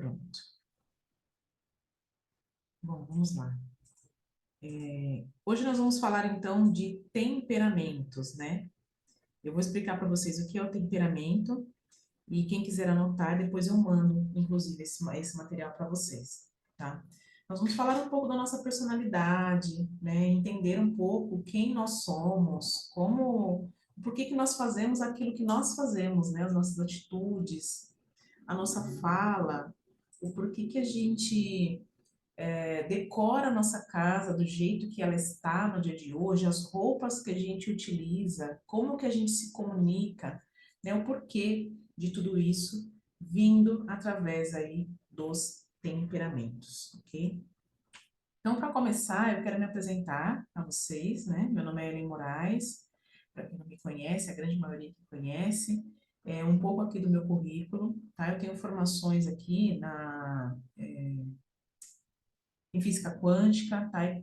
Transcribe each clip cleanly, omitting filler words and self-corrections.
Pronto. Bom, vamos lá. Hoje nós vamos falar então de temperamentos, né? Eu vou explicar para vocês o que é o temperamento e quem quiser anotar, depois eu mando, inclusive, esse material para vocês, tá? Nós vamos falar um pouco da nossa personalidade, né? Entender um pouco quem nós somos, por que que nós fazemos aquilo que nós fazemos, né? As nossas atitudes, a nossa fala, o porquê que a gente decora a nossa casa do jeito que ela está no dia de hoje, as roupas que a gente utiliza, como que a gente se comunica, né, o porquê de tudo isso vindo através aí dos temperamentos, ok? Então, para começar, eu quero me apresentar a vocês, né? Meu nome é Ellen Moraes, para quem não me conhece, a grande maioria que conhece, um pouco aqui do meu currículo, tá? Eu tenho formações aqui em física quântica, tá? E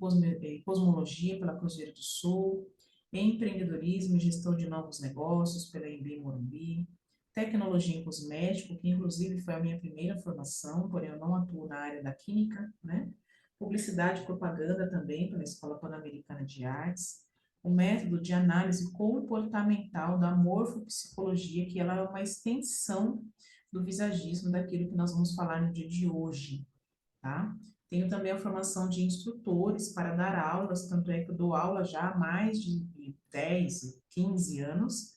cosmologia pela Cruzeiro do Sul, em empreendedorismo e gestão de novos negócios pela Embi Morumbi, tecnologia em cosmético, que inclusive foi a minha primeira formação, porém eu não atuo na área da química, né? Publicidade e propaganda também pela Escola Pan-Americana de Artes, o método de análise comportamental da morfopsicologia, que ela é uma extensão do visagismo, daquilo que nós vamos falar no dia de hoje, tá? Tenho também a formação de instrutores para dar aulas, tanto é que eu dou aula já há mais de 10, 15 anos.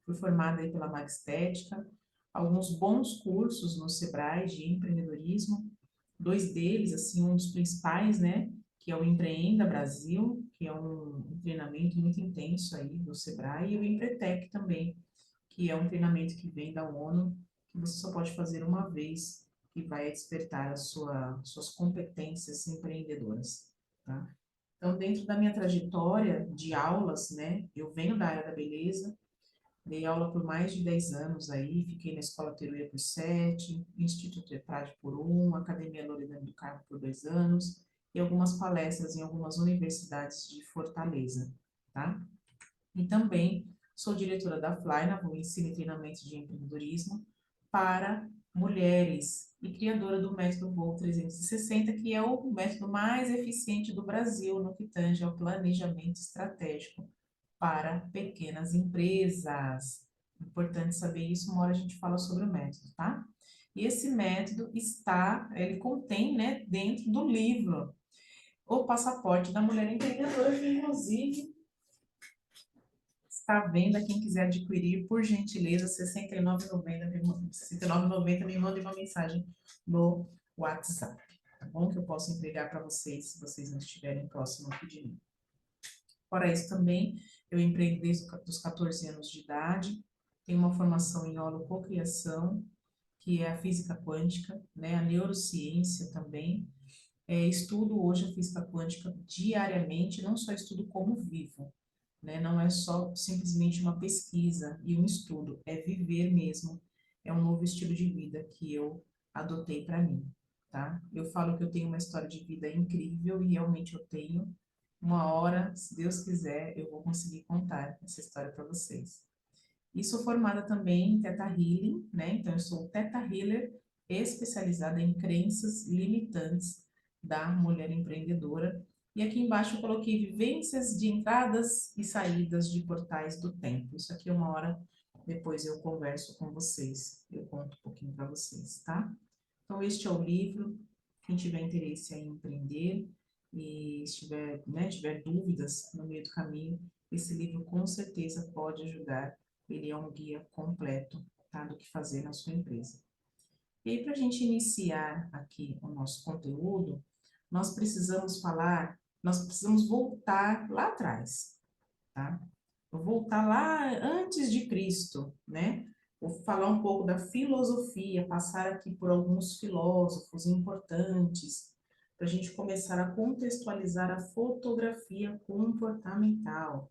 Fui formada aí pela Magistética, alguns bons cursos no Sebrae de empreendedorismo, dois deles, assim, um dos principais, né, que é o Empreenda Brasil, que é um treinamento muito intenso aí do Sebrae, e o Empretec também, que é um treinamento que vem da ONU, que você só pode fazer uma vez, que vai despertar suas competências empreendedoras, tá? Então, dentro da minha trajetória de aulas, né, eu venho da área da beleza, dei aula por mais de 10 anos aí, fiquei na Escola Teruia por 7, Instituto Eprade por 1, Academia Loredana do Carmo por 2 anos, e algumas palestras em algumas universidades de Fortaleza, tá? E também sou diretora da Fly, o Ensino e Treinamento de Empreendedorismo para mulheres e criadora do método Voo 360, que é o método mais eficiente do Brasil no que tange ao planejamento estratégico para pequenas empresas. Importante saber isso, uma hora a gente fala sobre o método, tá? E esse método ele contém, né, dentro do livro O Passaporte da Mulher Empreendedora, que inclusive está à venda. Quem quiser adquirir, por gentileza, R$ 69,90, 69,90, me mande uma mensagem no WhatsApp, tá bom? Que eu posso entregar para vocês, se vocês não estiverem próximo aqui de mim. Fora isso também, eu empreendo desde os 14 anos de idade, tenho uma formação em holococriação, que é a física quântica, né, a neurociência também. Estudo hoje a física quântica diariamente, não só estudo como vivo, né? Não é só simplesmente uma pesquisa e um estudo, é viver mesmo, é um novo estilo de vida que eu adotei para mim, tá? Eu falo que eu tenho uma história de vida incrível e realmente eu tenho. Uma hora, se Deus quiser, eu vou conseguir contar essa história para vocês. E sou formada também em Theta Healing, né? Então, eu sou Theta Healer especializada em crenças limitantes da mulher empreendedora. E aqui embaixo eu coloquei vivências de entradas e saídas de portais do tempo. Isso aqui uma hora depois eu converso com vocês, eu conto um pouquinho para vocês, tá? Então, este é o livro. Quem tiver interesse em empreender e tiver dúvidas no meio do caminho, esse livro com certeza pode ajudar. Ele é um guia completo, tá, do que fazer na sua empresa. E aí, para a gente iniciar aqui o nosso conteúdo, nós precisamos voltar lá atrás, tá? Vou voltar lá antes de Cristo, né? Vou falar um pouco da filosofia, passar aqui por alguns filósofos importantes, para a gente começar a contextualizar a fotografia comportamental.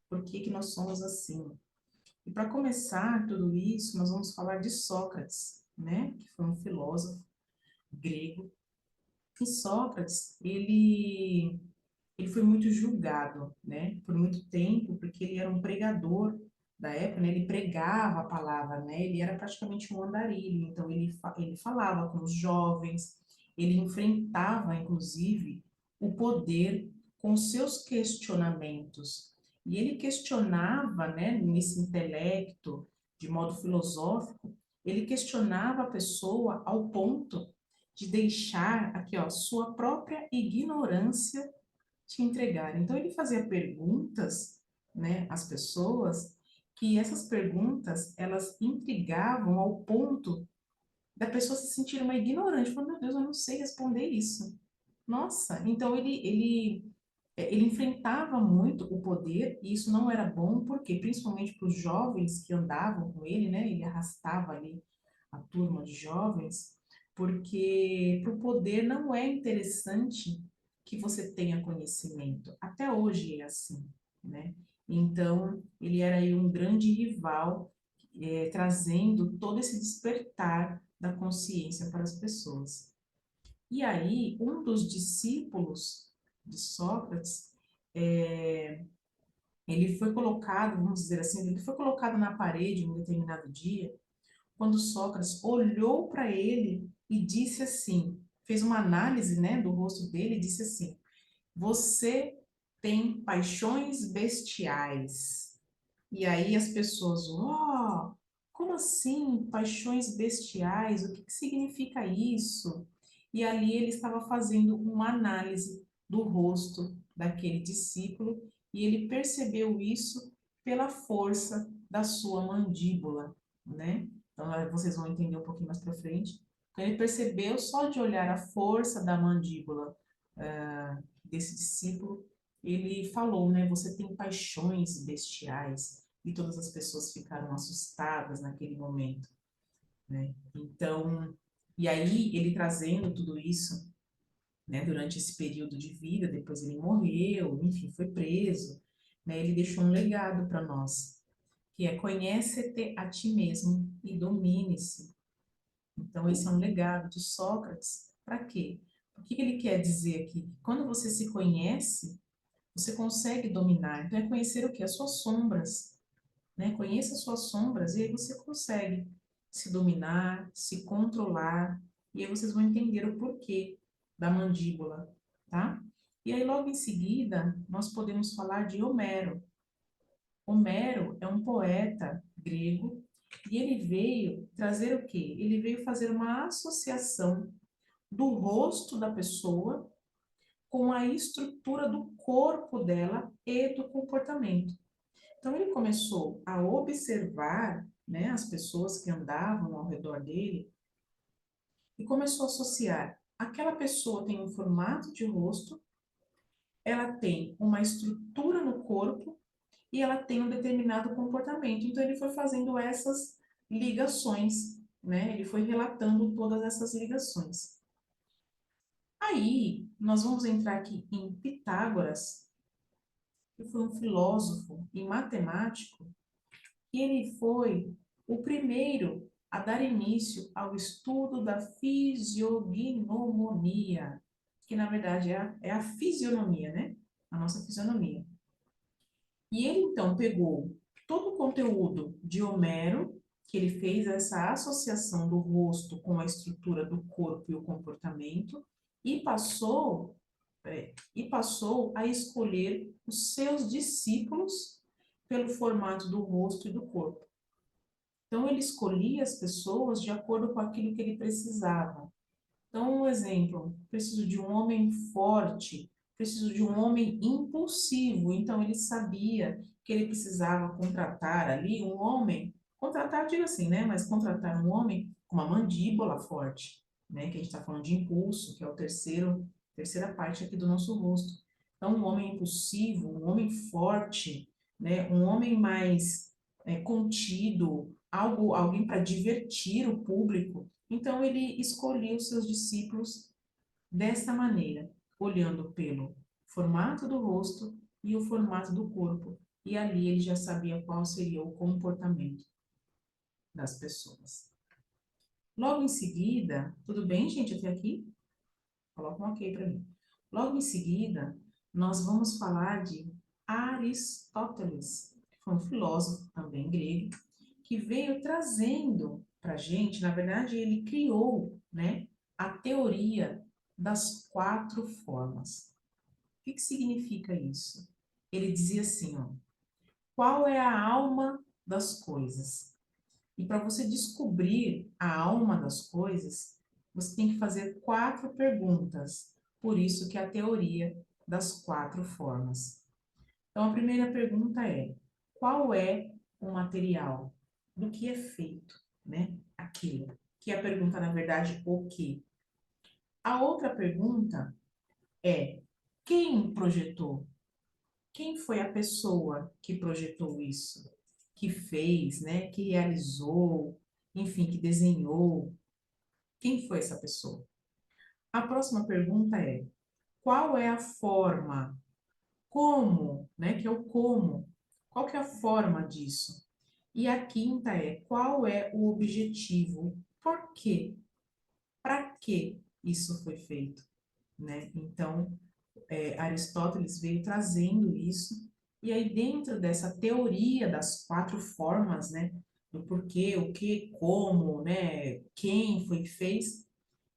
Por que que nós somos assim? E para começar tudo isso, nós vamos falar de Sócrates, né? Que foi um filósofo grego. E Sócrates, ele foi muito julgado, né? Por muito tempo, porque ele era um pregador da época, né, ele pregava a palavra, né, ele era praticamente um andarilho, então ele falava com os jovens, ele enfrentava, inclusive, o poder com seus questionamentos, e ele questionava, né, nesse intelecto, de modo filosófico, ele questionava a pessoa ao ponto de deixar aqui, ó, sua própria ignorância te entregar. Então, ele fazia perguntas, né, às pessoas, que essas perguntas, elas intrigavam ao ponto da pessoa se sentir uma ignorante. Falando, meu Deus, eu não sei responder isso. Nossa, então ele enfrentava muito o poder, e isso não era bom, porque principalmente para os jovens que andavam com ele, né, ele arrastava ali a turma de jovens, porque para o poder não é interessante que você tenha conhecimento. Até hoje é assim, né? Então, ele era aí um grande rival, trazendo todo esse despertar da consciência para as pessoas. E aí, um dos discípulos de Sócrates, é, ele foi colocado, vamos dizer assim, ele foi colocado na parede um determinado dia, quando Sócrates olhou para ele e disse assim, fez uma análise, né, do rosto dele e disse assim: você tem paixões bestiais. E aí as pessoas, oh, como assim paixões bestiais? O que significa isso? E ali ele estava fazendo uma análise do rosto daquele discípulo e ele percebeu isso pela força da sua mandíbula, né? Então vocês vão entender um pouquinho mais para frente. Então ele percebeu só de olhar a força da mandíbula desse discípulo, ele falou, né? Você tem paixões bestiais. E todas as pessoas ficaram assustadas naquele momento, né? Então, e aí ele trazendo tudo isso, né? Durante esse período de vida, depois ele morreu, enfim, foi preso, né? Ele deixou um legado para nós, que é conhece-te a ti mesmo e domine-se. Então, esse é um legado de Sócrates. Para quê? O que ele quer dizer aqui? Quando você se conhece, você consegue dominar. Então, é conhecer o quê? As suas sombras, né? Conheça as suas sombras e aí você consegue se dominar, se controlar. E aí vocês vão entender o porquê da mandíbula, tá? E aí, logo em seguida, nós podemos falar de Homero. Homero é um poeta grego e ele veio trazer o quê? Ele veio fazer uma associação do rosto da pessoa com a estrutura do corpo dela e do comportamento. Então ele começou a observar, né, as pessoas que andavam ao redor dele e começou a associar. Aquela pessoa tem um formato de rosto, ela tem uma estrutura no corpo e ela tem um determinado comportamento. Então ele foi fazendo essas ligações, né? Ele foi relatando todas essas ligações. Aí nós vamos entrar aqui em Pitágoras, que foi um filósofo e matemático, e ele foi o primeiro a dar início ao estudo da fisiognomonia, que na verdade é a fisionomia, né? A nossa fisionomia. E ele então pegou todo o conteúdo de Homero, que ele fez essa associação do rosto com a estrutura do corpo e o comportamento, e passou a escolher os seus discípulos pelo formato do rosto e do corpo. Então, ele escolhia as pessoas de acordo com aquilo que ele precisava. Então, um exemplo, preciso de um homem forte, preciso de um homem impulsivo. Então, ele sabia que ele precisava contratar ali um homem, contratar, digo assim, né? Mas contratar um homem com uma mandíbula forte, né? Que a gente está falando de impulso, que é o terceira parte aqui do nosso rosto. Então, um homem impulsivo, um homem forte, né? Um homem mais contido, alguém para divertir o público. Então, ele escolheu seus discípulos dessa maneira, olhando pelo formato do rosto e o formato do corpo. E ali ele já sabia qual seria o comportamento das pessoas. Logo em seguida, tudo bem, gente, até aqui? Coloca um ok para mim. Logo em seguida, nós vamos falar de Aristóteles. foi um filósofo também grego, que veio trazendo para a gente, na verdade, ele criou, né, a teoria das quatro formas. O que significa isso? Ele dizia assim, ó, qual é a alma das coisas? E para você descobrir a alma das coisas, você tem que fazer quatro perguntas. Por isso que é a teoria das quatro formas. Então, a primeira pergunta é: qual é o material? Do que é feito, né? Aquilo. Que é a pergunta, na verdade, o que? A outra pergunta é: quem projetou? Quem foi a pessoa que projetou isso? Que fez, né? Que realizou, enfim, que desenhou? Quem foi essa pessoa? A próxima pergunta é: qual é a forma? Como, né? Que é o como. Qual que é a forma disso? E a quinta é: qual é o objetivo? Por quê? Para que isso foi feito, né? Então, Aristóteles veio trazendo isso, e aí dentro dessa teoria das quatro formas, né? Do porquê, o que, como, né? Quem foi que fez,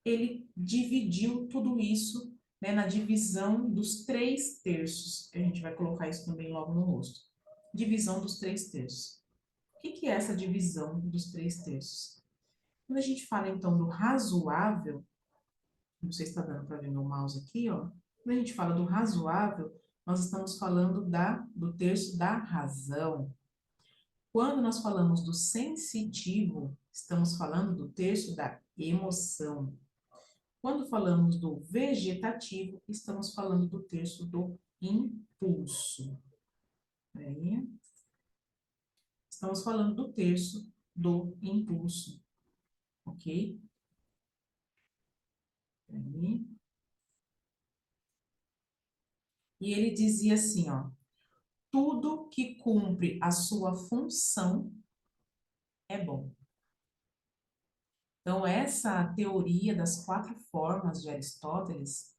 ele dividiu tudo isso, né, na divisão dos três terços. A gente vai colocar isso também logo no rosto. Divisão dos três terços. O que que é essa divisão dos três terços? Quando a gente fala, então, do razoável, não sei se está dando para ver meu mouse aqui, ó. Quando a gente fala do razoável, nós estamos falando do terço da razão. Quando nós falamos do sensitivo, estamos falando do terço da emoção. Quando falamos do vegetativo, estamos falando do terço do impulso. Aí, estamos falando do terço do impulso, ok? Aí. E ele dizia assim, ó, tudo que cumpre a sua função é bom. Então, essa teoria das quatro formas de Aristóteles,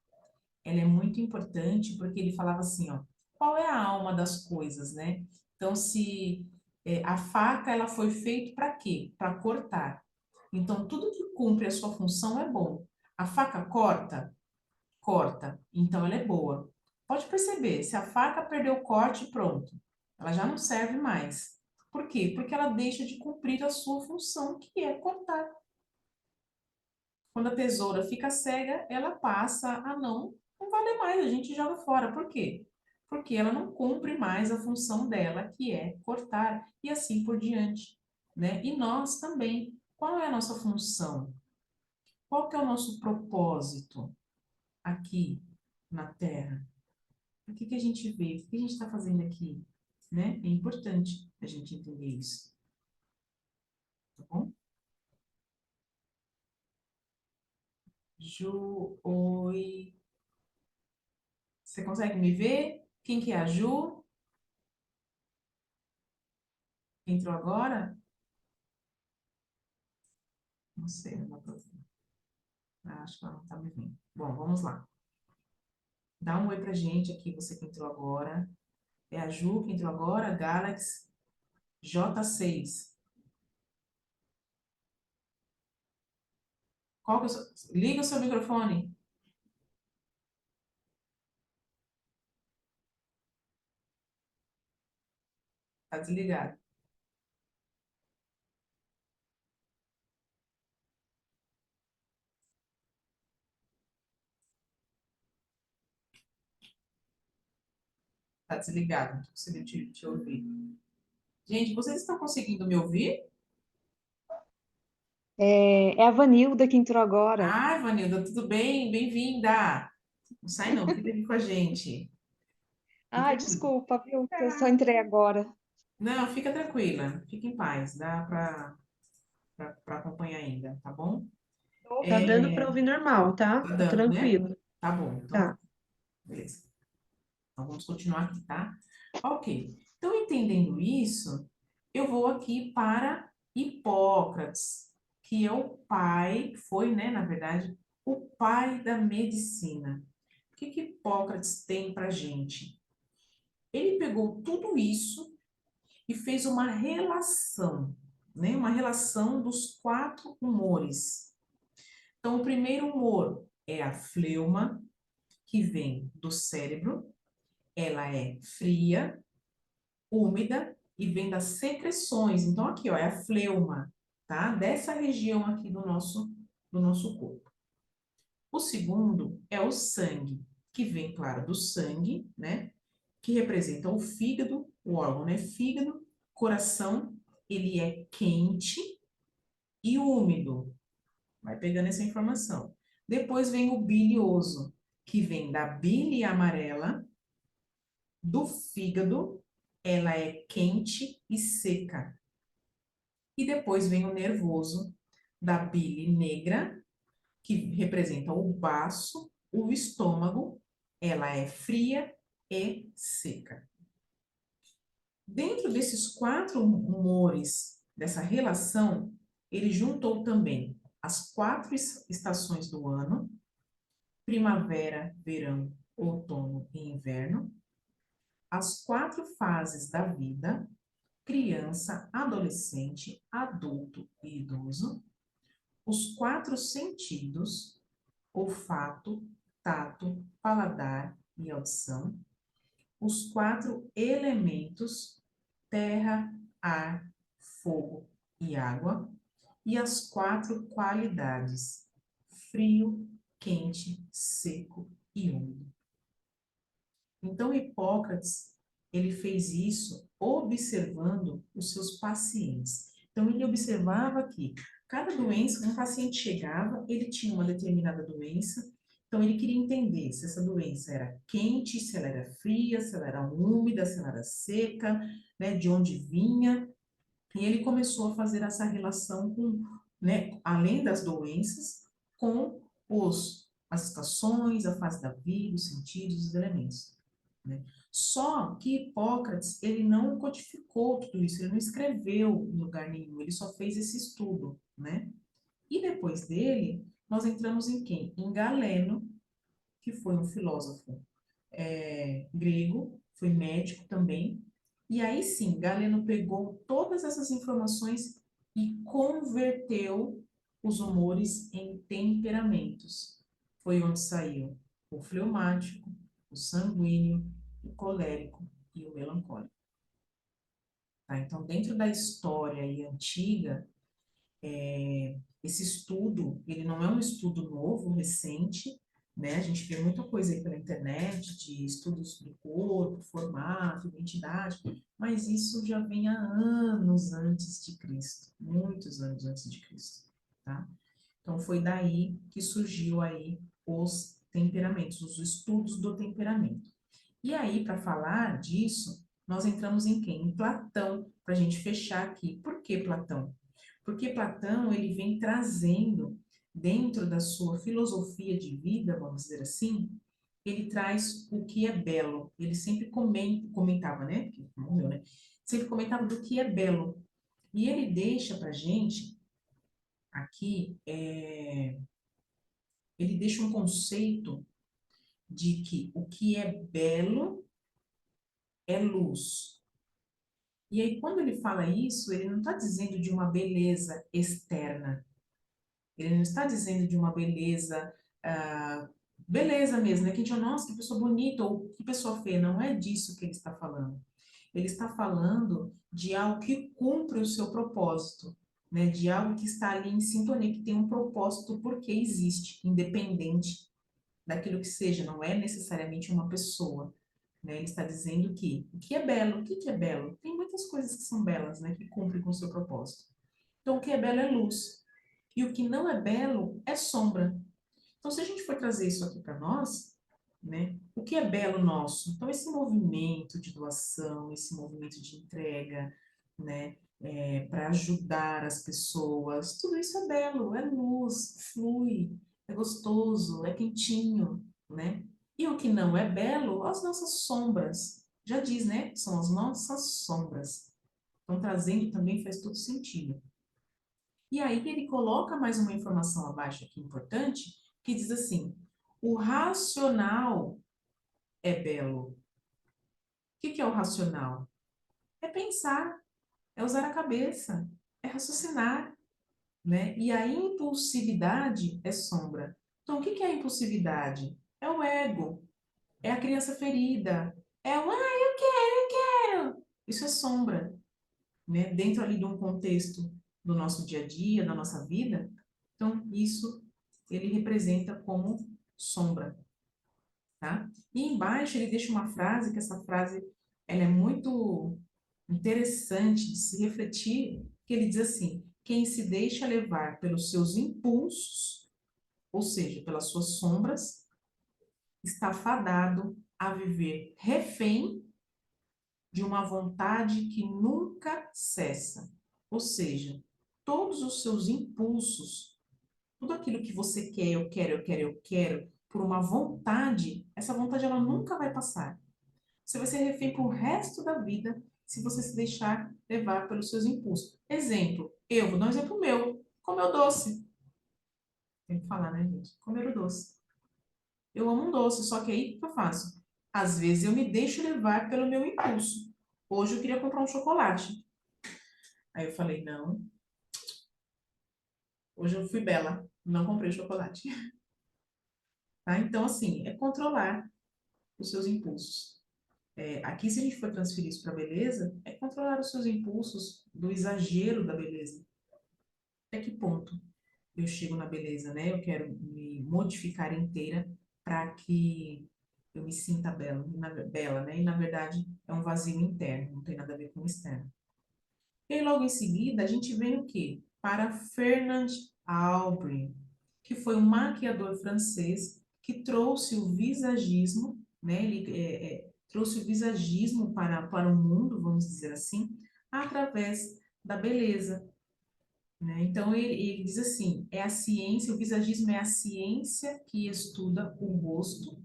ela é muito importante porque ele falava assim, ó, qual é a alma das coisas, né? Então, se a faca ela foi feita para quê? Para cortar. Então, tudo que cumpre a sua função é bom. A faca corta? Corta. Então, ela é boa. Pode perceber, se a faca perdeu o corte, pronto. Ela já não serve mais. Por quê? Porque ela deixa de cumprir a sua função, que é cortar. Quando a tesoura fica cega, ela passa a não valer mais, a gente joga fora. Por quê? Porque ela não cumpre mais a função dela, que é cortar, e assim por diante, né? E nós também. Qual é a nossa função? Qual que é o nosso propósito aqui na Terra? O que que a gente vê? O que a gente está fazendo aqui? Né? É importante a gente entender isso, tá bom? Ju, oi. Você consegue me ver? Quem que é a Ju? Entrou agora? Não sei, não dá pra ver. Acho que ela não tá me vendo. Bom, vamos lá. Dá um oi pra gente aqui, você que entrou agora. É a Ju que entrou agora, Galaxy J6. Qual que é o seu... Liga o seu microfone. Tá desligado. Tá desligado. Não tô conseguindo te ouvir. Gente, vocês estão conseguindo me ouvir? É a Vanilda que entrou agora. Ah, Vanilda, tudo bem? Bem-vinda. Não sai não, fica aqui com a gente. Fica Ai, aqui. desculpa, viu? Que eu só entrei agora. Não, fica tranquila, fica em paz, dá para acompanhar ainda, tá bom? Tá dando É, para ouvir normal, tá? tá Tá dando, né? tranquilo. Tá bom, então, Tá. beleza. Então, vamos continuar aqui, tá? Ok. Então, entendendo isso, eu vou aqui para Hipócrates, que é o pai, foi, né, na verdade, o pai da medicina. O que que Hipócrates tem para gente? Ele pegou tudo isso e fez uma relação, né? Uma relação dos 4 humores. Então, o primeiro humor é a fleuma, que vem do cérebro. Ela é fria, úmida e vem das secreções. Então, aqui, ó, é a fleuma, tá? Dessa região aqui do nosso corpo. O segundo é o sangue, que vem, claro, do sangue, né? Que representa o fígado, o órgão, né? Fígado, coração, ele é quente e úmido. Vai pegando essa informação. Depois vem o bilioso, que vem da bile amarela, do fígado, ela é quente e seca. E depois vem o nervoso, da bile negra, que representa o baço, o estômago, ela é fria e seca. Dentro desses 4 humores, dessa relação, ele juntou também as 4 estações do ano, primavera, verão, outono e inverno, as 4 fases da vida, criança, adolescente, adulto e idoso, os 4 sentidos, olfato, tato, paladar e audição, os 4 elementos, terra, ar, fogo e água, e as 4 qualidades, frio, quente, seco e úmido. Então, Hipócrates, ele fez isso observando os seus pacientes. Então, ele observava que cada doença, um paciente chegava, ele tinha uma determinada doença, então ele queria entender se essa doença era quente, se ela era fria, se ela era úmida, se ela era seca, né, de onde vinha, e ele começou a fazer essa relação com, né, além das doenças, com as estações, a fase da vida, os sentidos, os elementos, né? Só que Hipócrates, ele não codificou tudo isso, ele não escreveu em lugar nenhum, ele só fez esse estudo, né? E depois dele, nós entramos em quem? Em Galeno, que foi um filósofo grego, foi médico também. E aí sim, Galeno pegou todas essas informações e converteu os humores em temperamentos. Foi onde saiu o fleumático, o sanguíneo, o colérico e o melancólico. Tá? Então, dentro da história aí antiga, esse estudo, ele não é um estudo novo, recente, né? A gente vê muita coisa aí pela internet, de estudos do corpo, formato, identidade, mas isso já vem há anos antes de Cristo, muitos anos antes de Cristo, tá? Então, foi daí que surgiu aí os temperamentos, os estudos do temperamento. E aí, para falar disso, nós entramos em quem? Em Platão, para a gente fechar aqui. Por que Platão? Porque Platão, ele vem trazendo, dentro da sua filosofia de vida, vamos dizer assim, ele traz o que é belo. Ele sempre comentava, né? Porque morreu, né? Sempre comentava do que é belo. E ele deixa para a gente, aqui, ele deixa um conceito de que o que é belo é luz. E aí, quando ele fala isso, ele não está dizendo de uma beleza externa. Ele não está dizendo de uma beleza, beleza mesmo, né? Que a gente, nossa, que pessoa bonita ou que pessoa feia. Não é disso que ele está falando. Ele está falando de algo que cumpre o seu propósito, né? De algo que está ali em sintonia, que tem um propósito porque existe, independente daquilo que seja. Não é necessariamente uma pessoa, né? Ele está dizendo que o que é belo, o que que é belo? Tem muitas coisas que são belas, né? Que cumprem com o seu propósito. Então, o que é belo é luz. E o que não é belo é sombra. Então, se a gente for trazer isso aqui para nós, né? O que é belo nosso? Então, esse movimento de doação, esse movimento de entrega, né? Para ajudar as pessoas, tudo isso é belo, é luz, flui, é gostoso, é quentinho, né? E o que não é belo, as nossas sombras. Já diz, né? São as nossas sombras. Então, trazendo também faz todo sentido. E aí ele coloca mais uma informação abaixo aqui importante, que diz assim: o racional é belo. O que que é o racional? É pensar, é usar a cabeça, é raciocinar, né? E a impulsividade é sombra. Então, o que que é a impulsividade? É o ego, é a criança ferida, é o, eu quero, eu quero. Isso é sombra, né? Dentro ali de um contexto do nosso dia a dia, da nossa vida. Então, isso ele representa como sombra, tá? E embaixo ele deixa uma frase, que essa frase ela é muito interessante de se refletir, que ele diz assim: quem se deixa levar pelos seus impulsos, ou seja, pelas suas sombras, está fadado a viver refém de uma vontade que nunca cessa. Ou seja, todos os seus impulsos, tudo aquilo que você quer, eu quero, eu quero, eu quero, por uma vontade, essa vontade ela nunca vai passar. Você vai ser refém pro resto da vida se você se deixar levar pelos seus impulsos. Exemplo, eu vou dar um exemplo meu. Comer o doce. Tem que falar, né, gente? Comer o doce. Eu amo um doce, só que aí o que eu faço? Às vezes eu me deixo levar pelo meu impulso. Hoje eu queria comprar um chocolate. Aí eu falei, não, hoje eu fui bela, não comprei chocolate. Tá? Então, assim, é controlar os seus impulsos. Aqui, se a gente for transferir isso para a beleza, é controlar os seus impulsos do exagero da beleza. Até que ponto eu chego na beleza, né? Eu quero me modificar inteira para que eu me sinta bela, bela, né? E na verdade é um vazio interno, não tem nada a ver com o externo. E aí, logo em seguida, a gente vem o quê? Para Fernand Aubry, que foi um maquiador francês que trouxe o visagismo, né? Ele trouxe o visagismo para o mundo, vamos dizer assim, através da beleza, né? Então, ele diz assim, é a ciência, o visagismo é a ciência que estuda o rosto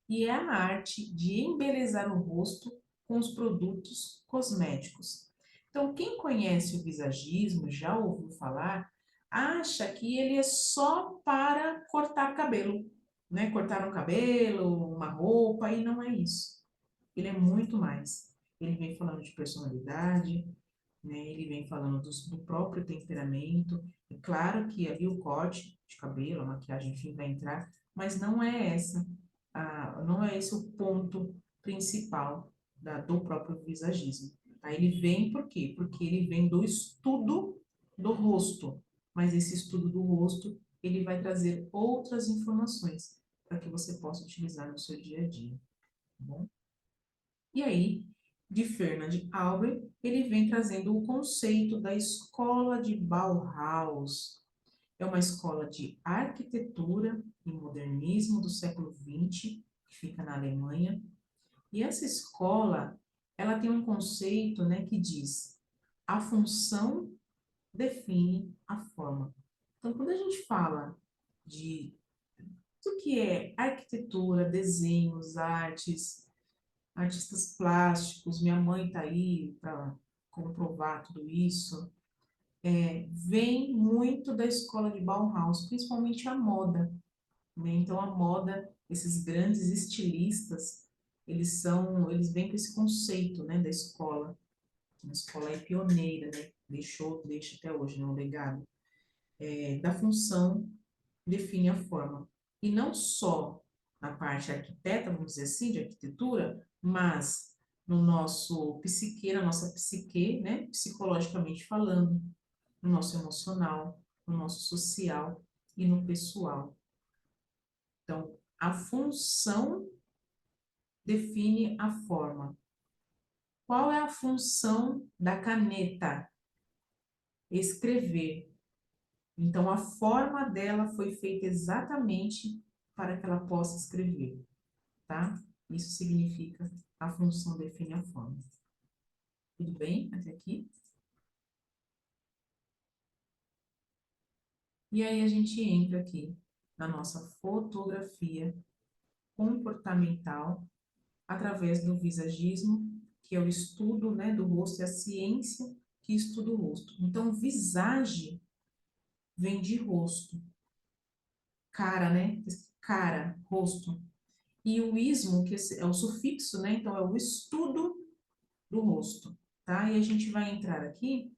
e é a arte de embelezar o rosto com os produtos cosméticos. Então, quem conhece o visagismo, já ouviu falar, acha que ele é só para cortar cabelo, né? Cortar um cabelo, uma roupa, e não é isso. Ele é muito mais. Ele vem falando de personalidade, né? Ele vem falando do próprio temperamento. É claro que ali o corte de cabelo, a maquiagem, enfim, vai entrar, mas não é esse o ponto principal do próprio visagismo. Aí ele vem por quê? Porque ele vem do estudo do rosto, mas esse estudo do rosto, ele vai trazer outras informações para que você possa utilizar no seu dia a dia, tá bom? E aí, de Fernand Albert, ele vem trazendo o conceito da escola de Bauhaus. É uma escola de arquitetura e modernismo do século XX, que fica na Alemanha. E essa escola, ela tem um conceito, né, que diz: a função define a forma. Então, quando a gente fala de tudo que é arquitetura, desenhos, artes, artistas plásticos, minha mãe está aí para comprovar tudo isso, vem muito da escola de Bauhaus, principalmente a moda, né? Então, a moda, esses grandes estilistas, eles vêm com esse conceito, né, da escola. A escola é pioneira, né? Deixa até hoje, né, um legado. Da função define a forma. E não só na parte arquiteta, vamos dizer assim, de arquitetura, mas no nosso psique, na nossa psique, né, psicologicamente falando, no nosso emocional, no nosso social e no pessoal. Então, a função define a forma. Qual é a função da caneta? Escrever. Então, a forma dela foi feita exatamente para que ela possa escrever, tá? Isso significa a função define a forma. Tudo bem até aqui? E aí a gente entra aqui na nossa fotografia comportamental através do visagismo, que é o estudo, né, do rosto, é a ciência que estuda o rosto. Então, visage vem de rosto, cara, né? Cara, rosto. E o ismo, que é o sufixo, né? Então, é o estudo do rosto. tá? E a gente vai entrar aqui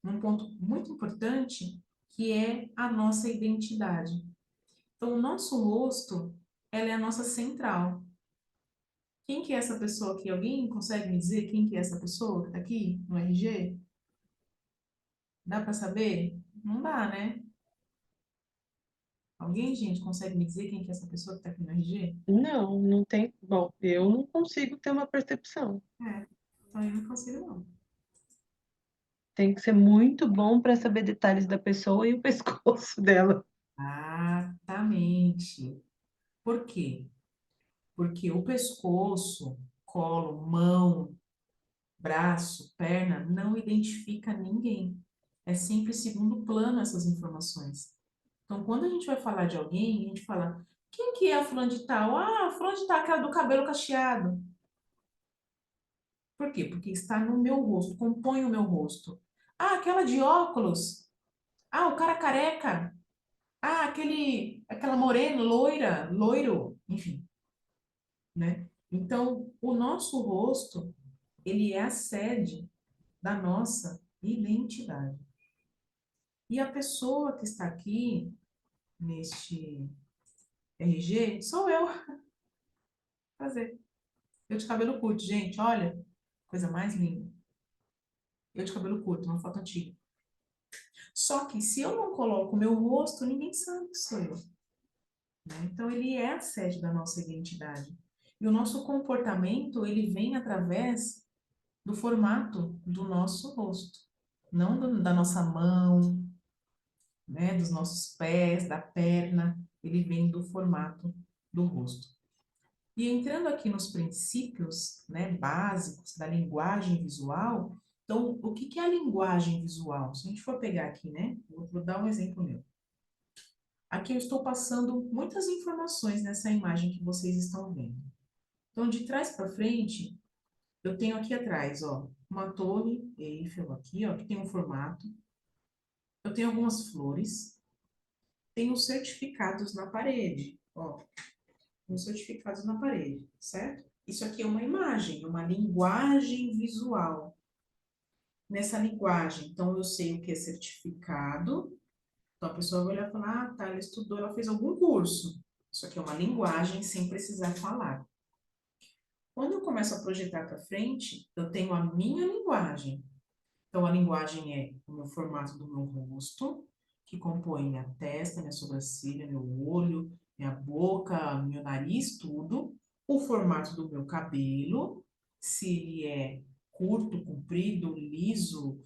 num ponto muito importante, que é a nossa identidade. Então, o nosso rosto, ela é a nossa central. Quem que é essa pessoa aqui? Alguém consegue me dizer quem que é essa pessoa que está aqui no RG? Dá para saber? Não dá, né? Alguém, gente, consegue me dizer quem que é essa pessoa que está aqui no RG? Não, não tem. Bom, eu não consigo ter uma percepção. Então eu não consigo, não. Tem que ser muito bom para saber detalhes da pessoa e o pescoço dela. Exatamente. Por quê? Porque o pescoço, colo, mão, braço, perna, não identifica ninguém. É sempre segundo plano essas informações. Então, quando a gente vai falar de alguém, a gente fala, quem que é a fulana de tal? Ah, a fulana de tal, aquela do cabelo cacheado. Por quê? Porque está no meu rosto, compõe o meu rosto. Ah, aquela de óculos. Ah, o cara careca. Ah, aquela morena, loira, loiro, enfim, né? Então, o nosso rosto, ele é a sede da nossa identidade. E a pessoa que está aqui neste RG sou eu. Fazer. Eu de cabelo curto, gente, olha, coisa mais linda. Eu de cabelo curto, uma foto antiga. Só que se eu não coloco o meu rosto, ninguém sabe que sou eu, né? Então, ele é a sede da nossa identidade. E o nosso comportamento, ele vem através do formato do nosso rosto. Não da nossa mão, né, dos nossos pés, da perna, ele vem do formato do rosto. E entrando aqui nos princípios, né, básicos da linguagem visual, então, o que é a linguagem visual? Se a gente for pegar aqui, né, vou dar um exemplo meu. Aqui eu estou passando muitas informações nessa imagem que vocês estão vendo. Então, de trás para frente, eu tenho aqui atrás, ó, uma torre Eiffel aqui, ó, que tem um formato. Eu tenho algumas flores. Tenho certificados na parede, ó. Tenho certificados na parede, certo? Isso aqui é uma linguagem visual. Nessa linguagem, então eu sei o que é certificado. Então a pessoa vai olhar e falar, ah, tá, ela estudou, ela fez algum curso. Isso aqui é uma linguagem sem precisar falar. Quando eu começo a projetar para frente, eu tenho a minha linguagem. Então, a linguagem é o meu formato do meu rosto, que compõe minha testa, minha sobrancelha, meu olho, minha boca, meu nariz, tudo. O formato do meu cabelo, se ele é curto, comprido, liso,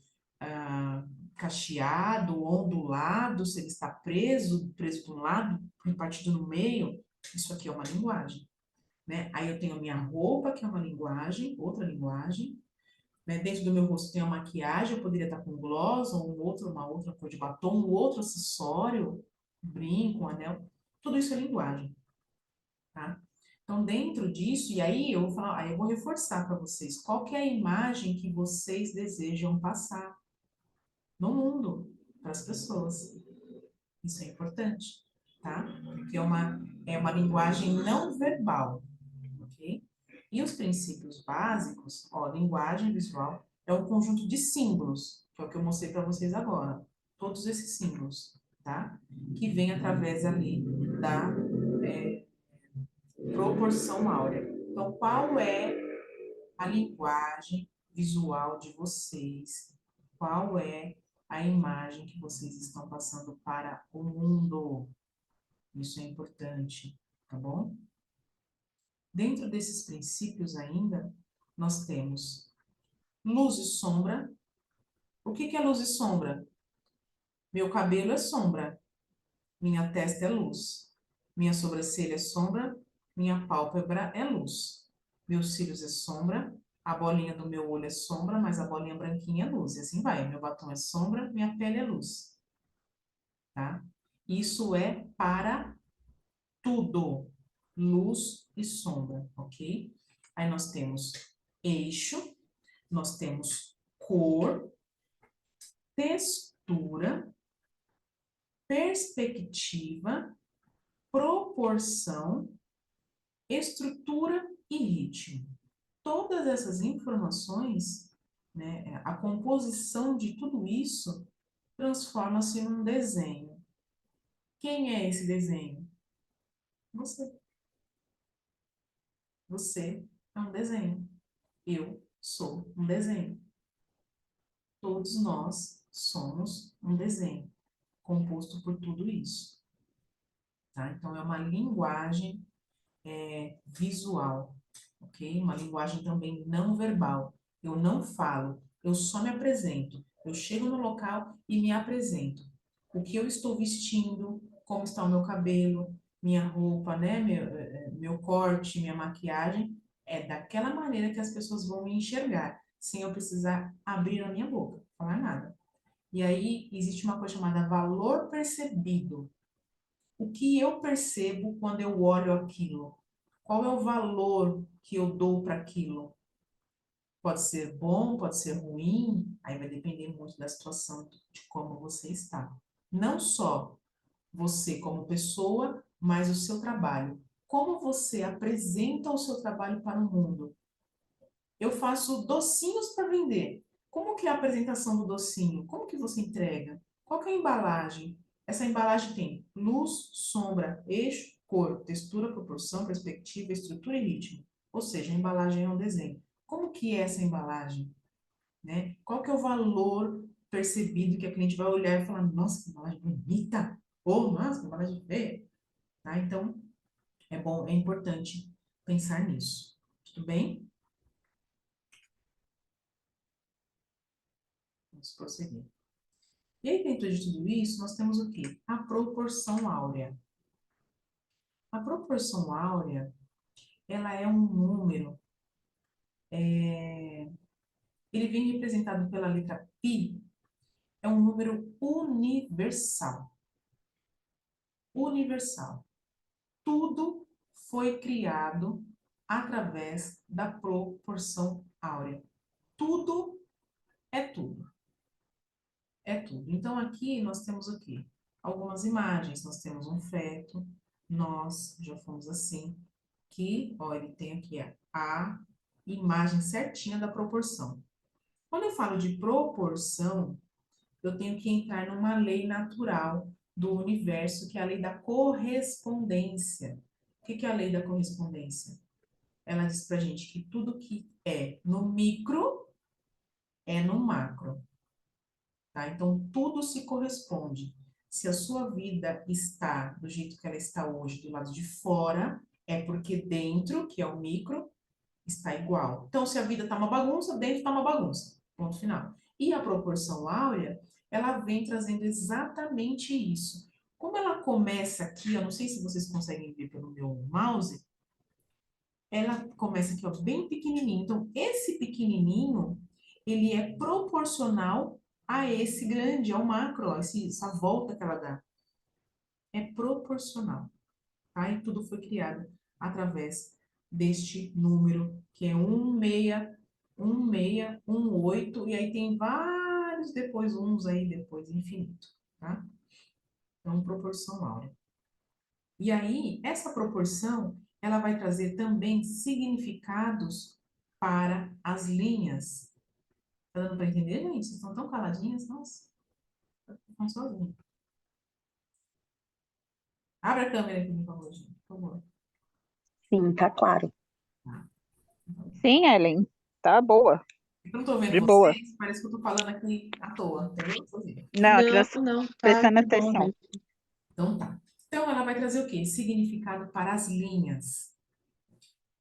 cacheado, ondulado, se ele está preso de um lado, repartido no meio. Isso aqui é uma linguagem, né? Aí eu tenho a minha roupa, que é uma linguagem, outra linguagem, né? Dentro do meu rosto tem a maquiagem, eu poderia estar com gloss, ou uma outra cor de batom, um outro acessório, um brinco, um anel, tudo isso é linguagem, tá? Então, dentro disso, e aí eu vou falar, aí eu vou reforçar para vocês, qual que é a imagem que vocês desejam passar no mundo, para as pessoas. Isso é importante, tá? Porque é uma linguagem não verbal, ok? E os princípios básicos, ó, linguagem visual é um conjunto de símbolos, que é o que eu mostrei para vocês agora. Todos esses símbolos, tá? Que vem através ali da proporção áurea. Então, qual é a linguagem visual de vocês? Qual é a imagem que vocês estão passando para o mundo? Isso é importante, tá bom? Dentro desses princípios ainda, nós temos luz e sombra. O que é luz e sombra? Meu cabelo é sombra, minha testa é luz. Minha sobrancelha é sombra, minha pálpebra é luz. Meus cílios é sombra, a bolinha do meu olho é sombra, mas a bolinha branquinha é luz. E assim vai. Meu batom é sombra, minha pele é luz. Tá? Isso é para tudo. Luz e sombra, ok? Aí nós temos eixo, nós temos cor, textura, perspectiva, proporção, estrutura e ritmo. todas essas informações, né, a composição de tudo isso transforma-se num desenho. Quem é esse desenho? Você. Você é um desenho. Eu sou um desenho. Todos nós somos um desenho, composto por tudo isso. Tá? Então, é uma linguagem visual, ok? Uma linguagem também não verbal. Eu não falo, eu só me apresento. Eu chego no local e me apresento. O que eu estou vestindo, como está o meu cabelo, minha roupa, né? Meu corte, minha maquiagem, é daquela maneira que as pessoas vão me enxergar, sem eu precisar abrir a minha boca, falar nada. E aí existe uma coisa chamada valor percebido. O que eu percebo quando eu olho aquilo? Qual é o valor que eu dou para aquilo? Pode ser bom, pode ser ruim, aí vai depender muito da situação, de como você está. Não só você como pessoa, mas o seu trabalho. Como você apresenta o seu trabalho para o mundo? Eu faço docinhos para vender. Como que é a apresentação do docinho? Como que você entrega? Qual que é a embalagem? Essa embalagem tem luz, sombra, eixo, cor, textura, proporção, perspectiva, estrutura e ritmo. Ou seja, a embalagem é um desenho. Como que é essa embalagem? Né? Qual que é o valor percebido que a cliente vai olhar e falar, nossa, que embalagem bonita! Ou, nossa, que embalagem feia! Tá? Então, é bom, é importante pensar nisso. Tudo bem? Vamos prosseguir. E aí, dentro de tudo isso, nós temos o quê? A proporção áurea. A proporção áurea, ela é um número, ele vem representado pela letra π, é um número universal. Universal. Tudo foi criado através da proporção áurea. Tudo é tudo. É tudo. Então, aqui nós temos o quê? Algumas imagens. Nós temos um feto, nós já fomos assim, que, ó, ele tem aqui a imagem certinha da proporção. Quando eu falo de proporção, eu tenho que entrar numa lei natural do universo, que é a lei da correspondência. O que é a lei da correspondência? Ela diz pra gente que tudo que é no micro é no macro. Tá? Então, tudo se corresponde. Se a sua vida está do jeito que ela está hoje, do lado de fora, é porque dentro, que é o micro, está igual. Então, se a vida está uma bagunça, dentro está uma bagunça. Ponto final. E a proporção áurea, ela vem trazendo exatamente isso. Como ela começa aqui, eu não sei se vocês conseguem ver pelo meu mouse, ela começa aqui, ó, bem pequenininho. Então, esse pequenininho, ele é proporcional a esse grande, ao macro, ó, essa volta que ela dá. É proporcional, tá? E tudo foi criado através deste número, que é 1618, e aí tem vários depois uns aí, depois infinito, tá? Então, proporção áurea. E aí, essa proporção, ela vai trazer também significados para as linhas. Tá dando para entender, gente? Vocês estão tão caladinhas, nossa. Estão sozinhos. Abra a câmera aqui, por favor, gente, por favor. Sim, tá claro. Tá. Então, Sim, Ellen, tá boa, eu não estou vendo de boa. vocês, parece que eu estou falando aqui à toa, entendeu? Sozinha. Não, aqui nós Não, tá prestando de boa atenção. mesmo. Então tá. Então ela vai trazer o quê? Significado para as linhas.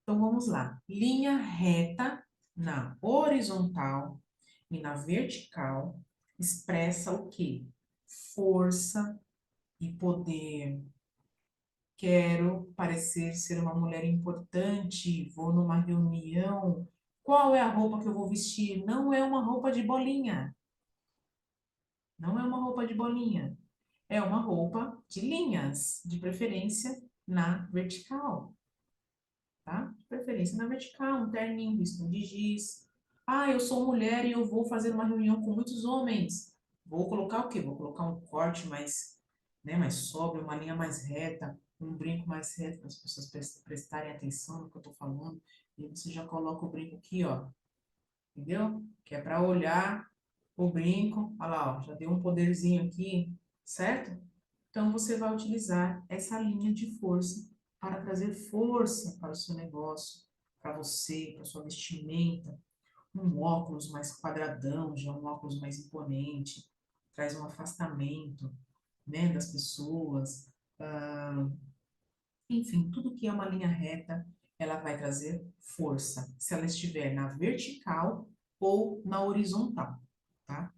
Então vamos lá. Linha reta na horizontal e na vertical expressa o quê? Força e poder. Quero parecer ser uma mulher importante, vou numa reunião. Qual é a roupa que eu vou vestir? Não é uma roupa de bolinha. Não é uma roupa de bolinha. É uma roupa de linhas, de preferência na vertical, tá? De preferência na vertical, um terninho, risco de giz. Ah, eu sou mulher e eu vou fazer uma reunião com muitos homens. Vou colocar o quê? Vou colocar um corte mais, né, mais sóbrio, uma linha mais reta, um brinco mais reto, para as pessoas prestarem atenção no que eu estou falando. E você já coloca o brinco aqui, ó. Entendeu? Que é para olhar o brinco. Olha lá, ó, já deu um poderzinho aqui, certo? Então, você vai utilizar essa linha de força para trazer força para o seu negócio, para você, para sua vestimenta. Um óculos mais quadradão, já um óculos mais imponente, traz um afastamento, né, das pessoas. Enfim, tudo que é uma linha reta, ela vai trazer força, se ela estiver na vertical ou na horizontal, tá?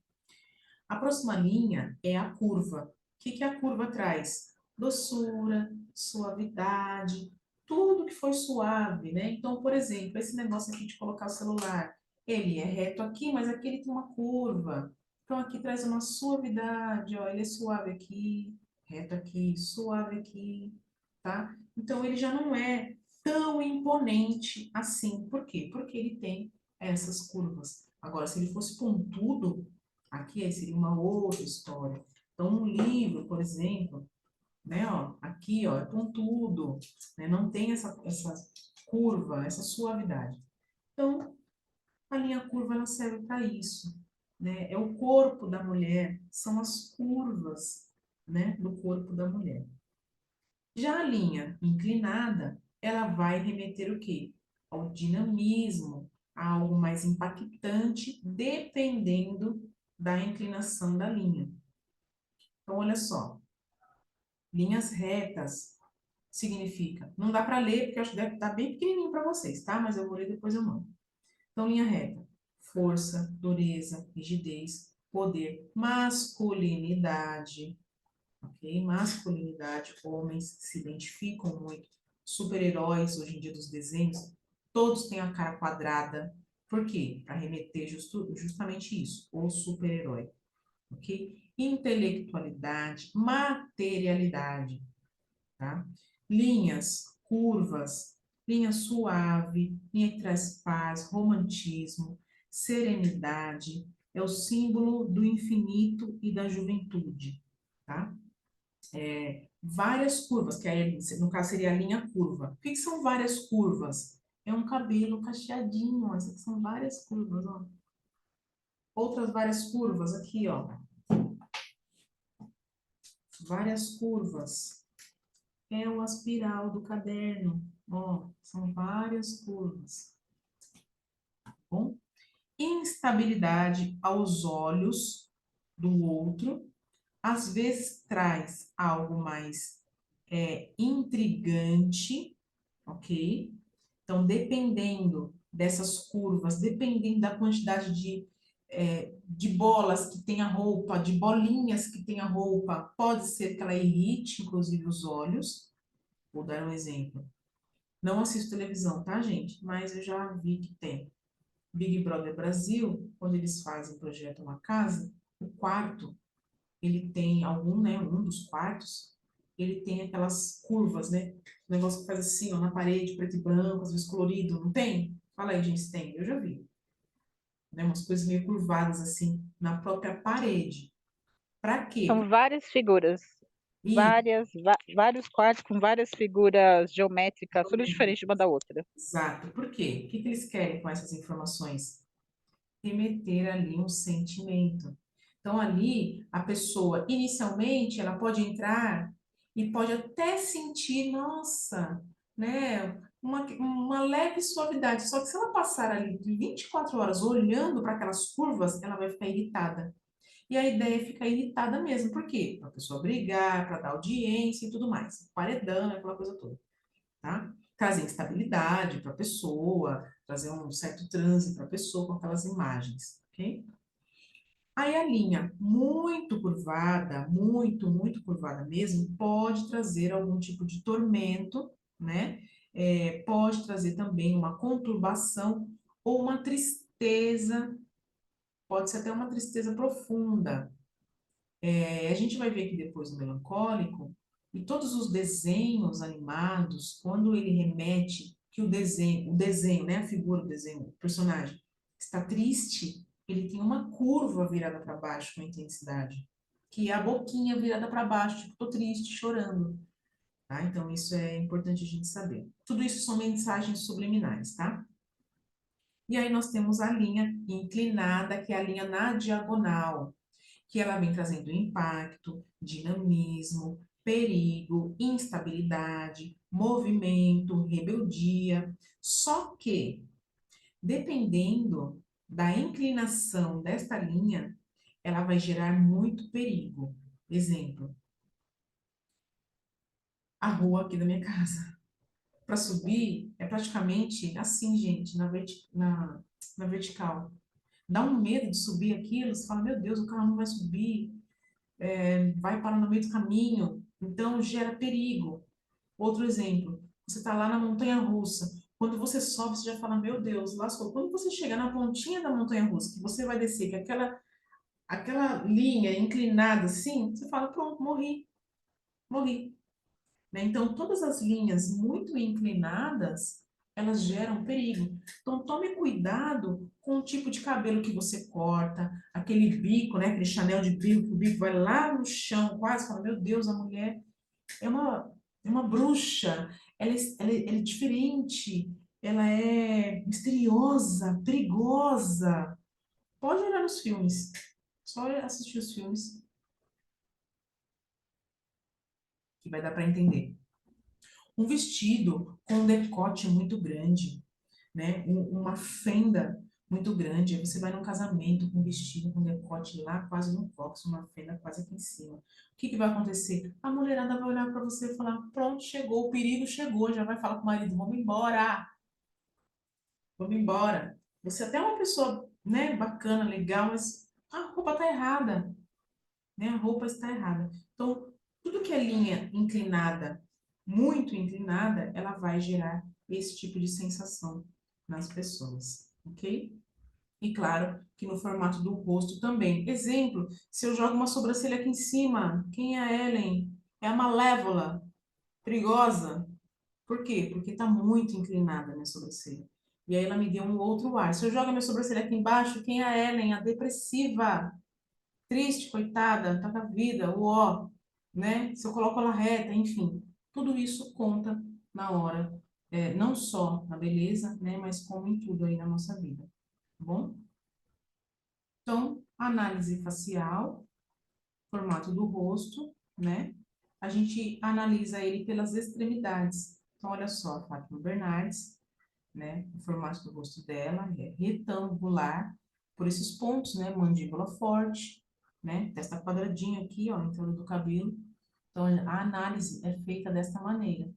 A próxima linha é a curva. O que que a curva traz? Doçura, suavidade, tudo que foi suave, né? Então, por exemplo, esse negócio aqui de colocar o celular, ele é reto aqui, mas aqui ele tem uma curva. Então, aqui traz uma suavidade, ó, ele é suave aqui, reto aqui, suave aqui, tá? Então, ele já não é tão imponente assim. Por quê? Porque ele tem essas curvas. Agora, se ele fosse pontudo, aqui aí seria uma outra história. Então, um livro, por exemplo, né, ó, aqui, ó, é pontudo, né, não tem essa curva, essa suavidade. Então, a linha curva, ela serve para isso, né? É o corpo da mulher, são as curvas, né, do corpo da mulher. Já a linha inclinada, ela vai remeter o quê? Ao dinamismo, a algo mais impactante, dependendo da inclinação da linha. Então, olha só, linhas retas significa, não dá para ler, porque eu acho que deve estar bem pequenininho para vocês, tá? Mas eu vou ler depois eu mando. Então, linha reta, força, dureza, rigidez, poder, masculinidade, ok? Masculinidade, homens se identificam muito, super-heróis, hoje em dia dos desenhos, todos têm a cara quadrada. Por quê? Para remeter justamente isso, o super-herói, ok? Intelectualidade, materialidade, tá? Linhas, curvas, linha suave, linha que traz paz, romantismo, serenidade, é o símbolo do infinito e da juventude, tá? Várias curvas, que aí, no caso seria a linha curva. O que que são várias curvas? É um cabelo cacheadinho, ó. Essas são várias curvas, ó. Outras várias curvas aqui, ó. Várias curvas. É uma espiral do caderno, ó. São várias curvas. Tá bom? Instabilidade aos olhos do outro, às vezes traz algo mais intrigante, ok? Então, dependendo dessas curvas, dependendo da quantidade de bolas que tem a roupa, de bolinhas que tem a roupa, pode ser que ela irrite, inclusive, os olhos. Vou dar um exemplo. Não assisto televisão, tá, gente? Mas eu já vi que tem. Big Brother Brasil, quando eles fazem projeto Uma Casa, o quarto, ele tem algum, né, um dos quartos, ele tem aquelas curvas, né? O negócio que faz assim, ó, na parede, preto e branco, às vezes colorido, não tem? Fala aí, gente, se tem. Eu já vi. Né? Umas coisas meio curvadas, assim, na própria parede. Para quê? São várias figuras, E, vários quartos com várias figuras geométricas, todas diferentes uma da outra. exato. Por quê? O que que eles querem com essas informações? Remeter ali um sentimento. Então, ali, a pessoa, inicialmente, ela pode entrar e pode até sentir, nossa, né, uma leve suavidade. Só que se ela passar ali 24 horas olhando para aquelas curvas, ela vai ficar irritada. E a ideia é ficar irritada mesmo. Por quê? Para a pessoa brigar, para dar audiência e tudo mais. Paredão, aquela coisa toda, tá? Trazer instabilidade para a pessoa, trazer um certo transe para a pessoa com aquelas imagens, ok? Aí a linha muito curvada mesmo, pode trazer algum tipo de tormento, né? Pode trazer também uma conturbação ou uma tristeza, pode ser até uma tristeza profunda. A gente vai ver aqui depois no melancólico, e todos os desenhos animados, quando ele remete que o desenho, né, a figura, o desenho, o personagem está triste, ele tem uma curva virada para baixo com intensidade, que é a boquinha virada para baixo, tipo, tô triste, chorando, tá? Então, isso é importante a gente saber. Tudo isso são mensagens subliminares, tá? E aí nós temos a linha inclinada, que é a linha na diagonal, que ela vem trazendo impacto, dinamismo, perigo, instabilidade, movimento, rebeldia. Só que, dependendo da inclinação desta linha, ela vai gerar muito perigo. Exemplo, a rua aqui da minha casa. Para subir, é praticamente assim, gente, na vertical. Dá um medo de subir aquilo, você fala, meu Deus, o carro não vai subir, vai parar no meio do caminho, então gera perigo. Outro exemplo, você está lá na montanha-russa, quando você sobe, você já fala, meu Deus, lascou. Quando você chega na pontinha da montanha-russa, que você vai descer, que é aquela linha inclinada assim, você fala, pronto, morri, morri. Né? Então, todas as linhas muito inclinadas, elas geram perigo. Então, tome cuidado com o tipo de cabelo que você corta, aquele bico, né? Aquele Chanel de bico, que o bico vai lá no chão, quase fala, meu Deus, a mulher é uma bruxa, ela é diferente, ela é misteriosa, perigosa. Pode olhar nos filmes, só assistir os filmes que vai dar para entender. Um vestido com um decote muito grande, né? Uma fenda muito grande. Aí você vai num casamento com um vestido com decote lá quase no cóccix, uma fenda quase aqui em cima. O que que vai acontecer? A mulherada vai olhar para você e falar: pronto, chegou, o perigo chegou. Já vai falar com o marido: vamos embora, vamos embora. Você até é uma pessoa, né, bacana, legal, mas a roupa tá errada, né? A roupa está errada. Então, tudo que é linha inclinada, muito inclinada, ela vai gerar esse tipo de sensação nas pessoas, ok? E claro que no formato do rosto também. Exemplo, se eu jogo uma sobrancelha aqui em cima, quem é a Ellen? É a malévola, perigosa. Por quê? Porque está muito inclinada a minha sobrancelha. E aí ela me deu um outro ar. Se eu jogo a minha sobrancelha aqui embaixo, quem é a Ellen? A depressiva, triste, coitada, tá com a vida, o ó, né? Se eu coloco ela reta, enfim, tudo isso conta na hora, não só na beleza, né, mas como em tudo aí na nossa vida, tá bom? Então, análise facial, formato do rosto, né? A gente analisa ele pelas extremidades. Então, olha só, a Fátima Bernardes, né? O formato do rosto dela é retangular, por esses pontos, né? Mandíbula forte, né? Testa quadradinha aqui, ó, em torno do cabelo. Então, a análise é feita desta maneira,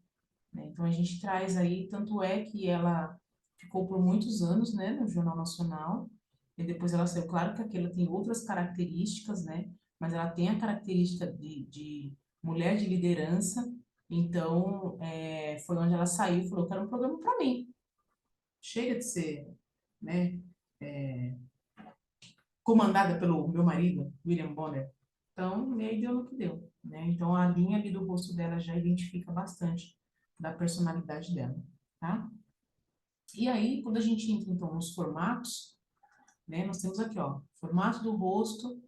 né? Então, a gente traz aí, tanto é que ela ficou por muitos anos, né, no Jornal Nacional, e depois ela saiu, claro que aquela tem outras características, né? Mas ela tem a característica de mulher de liderança, então, foi onde ela saiu e falou, quero um programa para mim. Chega de ser, né, comandada pelo meu marido, William Bonner. Então, e aí deu no que deu, né? Então, a linha ali do rosto dela já identifica bastante da personalidade dela, tá? E aí, quando a gente entra, então, nos formatos, né, nós temos aqui, ó, formato do rosto,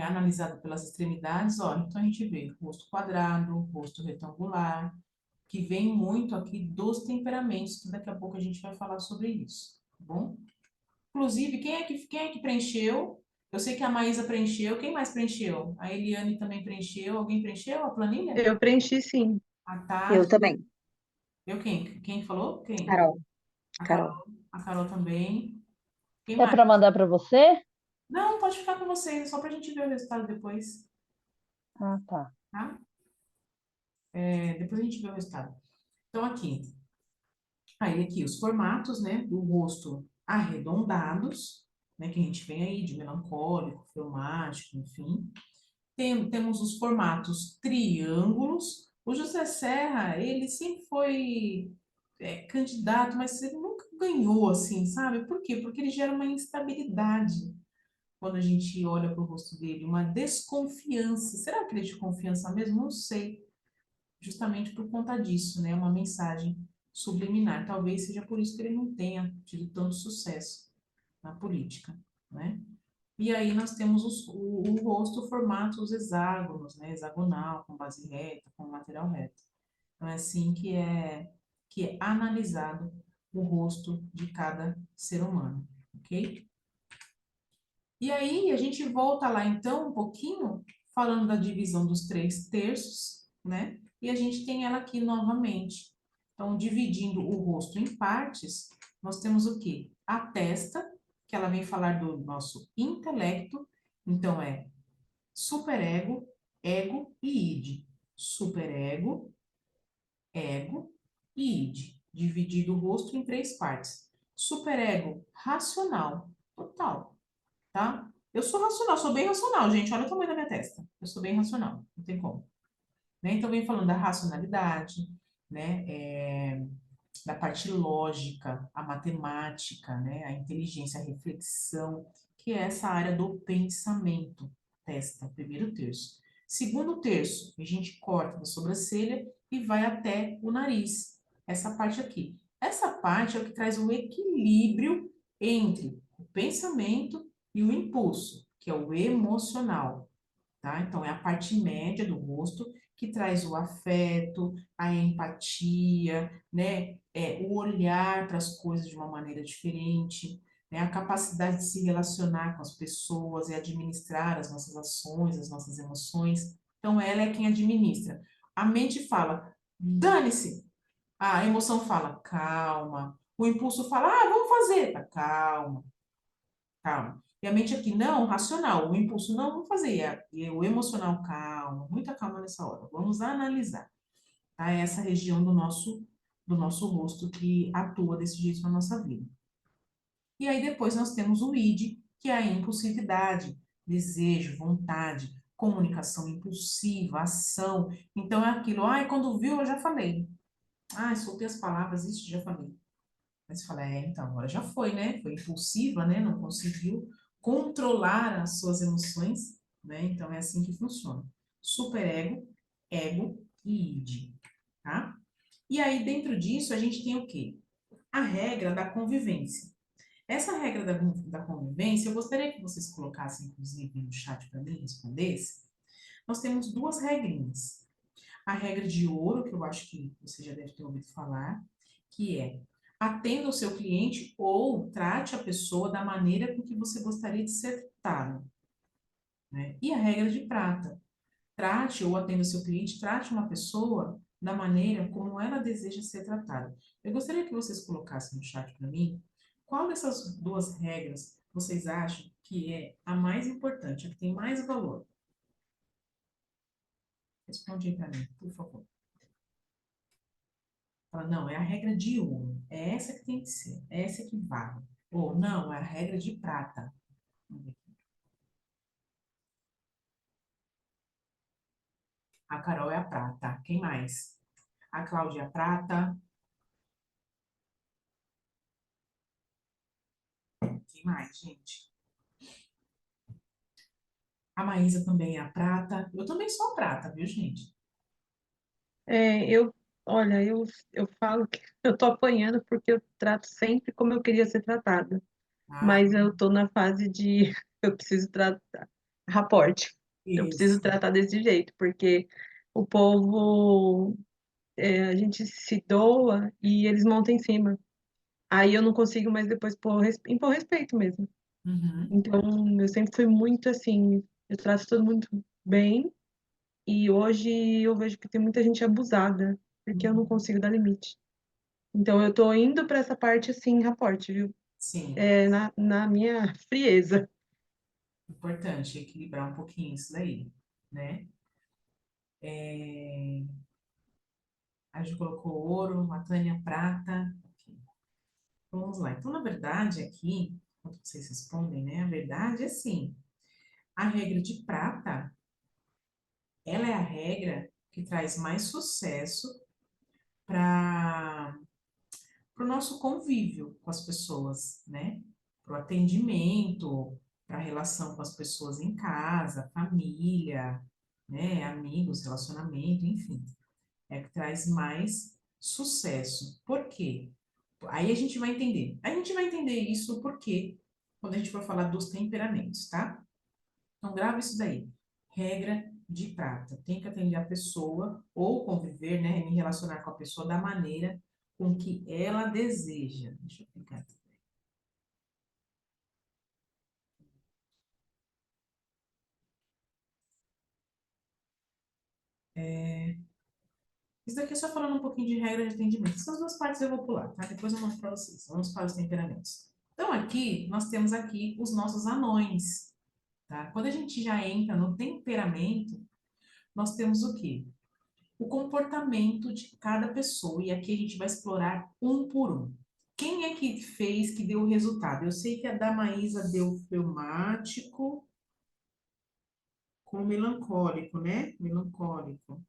analisado pelas extremidades, ó, então a gente vê rosto quadrado, rosto retangular, que vem muito aqui dos temperamentos, que daqui a pouco a gente vai falar sobre isso, tá bom? Inclusive, quem é que preencheu? Eu sei que a Maísa preencheu. Quem mais preencheu? A Eliane também preencheu. Alguém preencheu a planilha? Eu preenchi sim. A Eu Tati. também. Eu quem? Quem falou? Quem? Carol, A Carol. Carol. A Carol também. Quem É mais? para mandar para você? Não, pode ficar com vocês, só pra gente ver o resultado depois, Ah, tá. tá? Depois a gente vê o resultado. Então, aí aqui os formatos, né, do rosto arredondados, né, que a gente vem aí de melancólico, fleumático, enfim. Temos os formatos triângulos. O José Serra, ele sempre foi candidato, mas ele nunca ganhou, assim, sabe? Por quê? Porque ele gera uma instabilidade quando a gente olha para o rosto dele, uma desconfiança. Será que ele é de confiança mesmo? Não sei. Justamente por conta disso, né? Uma mensagem subliminar. Talvez seja por isso que ele não tenha tido tanto sucesso na política, né? E aí nós temos o rosto formato os hexágonos, né? Hexagonal, com base reta, com lateral reta. Então é assim que é analisado o rosto de cada ser humano, ok? E aí, a gente volta lá, então, um pouquinho, falando da divisão dos 3/3, né? E a gente tem ela aqui novamente. Então, dividindo o rosto em partes, nós temos o quê? A testa, que ela vem falar do nosso intelecto. Então, é superego, ego e id. Superego, ego e id. Dividido o rosto em 3 partes. Superego, racional, total, tá? Eu sou racional, sou bem racional, gente. Olha o tamanho da minha testa. Eu sou bem racional, não tem como. Né? Então, vem falando da racionalidade, né? Da parte lógica, a matemática, né? A inteligência, a reflexão, que é essa área do pensamento. Testa, primeiro terço. Segundo terço, a gente corta da sobrancelha e vai até o nariz. Essa parte aqui. Essa parte é o que traz o equilíbrio entre o pensamento e o impulso, que é o emocional, tá? Então, é a parte média do rosto que traz o afeto, a empatia, né? O olhar para as coisas de uma maneira diferente, né? A capacidade de se relacionar com as pessoas e administrar as nossas ações, as nossas emoções. Então, ela é quem administra. A mente fala, dane-se. A emoção fala, calma. O impulso fala, vamos fazer. Tá, calma, calma. E a mente aqui, não, racional. O impulso, não, vamos fazer. E o emocional, calma. Muita calma nessa hora. Vamos analisar. Tá? É essa região do nosso rosto que atua desse jeito na nossa vida. E aí depois nós temos o id, que é a impulsividade, desejo, vontade, comunicação impulsiva, ação. Então é aquilo, quando viu, eu já falei. Soltei as palavras, isso, já falei. Aí você fala, então, agora já foi, né? Foi impulsiva, né? Não conseguiu controlar as suas emoções, né? Então, é assim que funciona. Superego, ego e id, tá? E aí, dentro disso, a gente tem o quê? A regra da convivência. Essa regra da convivência, eu gostaria que vocês colocassem, inclusive, no chat para mim, respondesse. Nós temos 2 regrinhas. A regra de ouro, que eu acho que você já deve ter ouvido falar, que é atenda o seu cliente ou trate a pessoa da maneira com que você gostaria de ser tratado, né? E a regra de prata, trate ou atenda o seu cliente, trate uma pessoa da maneira como ela deseja ser tratada. Eu gostaria que vocês colocassem no chat para mim qual dessas 2 regras vocês acham que é a mais importante, a que tem mais valor. Responde aí para mim, por favor. Fala, não, é a regra de ouro. É essa que tem que ser. É essa que vale. Ou, não, é a regra de prata. Vamos ver aqui. A Carol é a prata. Quem mais? A Cláudia é a prata. Quem mais, gente? A Maísa também é a prata. Eu também sou a prata, viu, gente? Olha, eu falo que eu tô apanhando porque eu trato sempre como eu queria ser tratada. Ah, Mas eu tô na fase de eu preciso tratar raporte. Eu preciso isso. tratar desse jeito, porque o povo, a gente se doa e eles montam em cima. Aí eu não consigo mais depois impor respeito mesmo. Uhum, Então, eu sempre fui muito assim, eu trato todo mundo bem, e hoje eu vejo que tem muita gente abusada, porque eu não uhum. consigo dar limite. Então, eu tô indo para essa parte assim, raporte, viu? Sim, Na minha frieza. importante equilibrar um pouquinho isso daí, né? A gente colocou ouro, a Tânia prata. Ok. Vamos lá. Então, na verdade, aqui, quando vocês respondem, né? A verdade é assim, a regra de prata, ela é a regra que traz mais sucesso para o nosso convívio com as pessoas, né? Para o atendimento, para a relação com as pessoas em casa, família, né? Amigos, relacionamento, enfim. É que traz mais sucesso. Por quê? Aí a gente vai entender. A gente vai entender isso porque quando a gente for falar dos temperamentos, tá? Então, grava isso daí. Regra de prata. Tem que atender a pessoa ou conviver, né? Me relacionar com a pessoa da maneira com que ela deseja. Deixa eu clicar aqui. Isso daqui é só falando um pouquinho de regra de atendimento. Essas duas partes eu vou pular, tá? Depois eu mostro para vocês. Vamos para os temperamentos. Então, aqui, nós temos aqui os nossos anões, tá? Quando a gente já entra no temperamento, nós temos o quê? O comportamento de cada pessoa. E aqui a gente vai explorar um por um. Quem é que fez, que deu o resultado? Eu sei que a da Maísa deu fleumático com melancólico, né? Melancólico.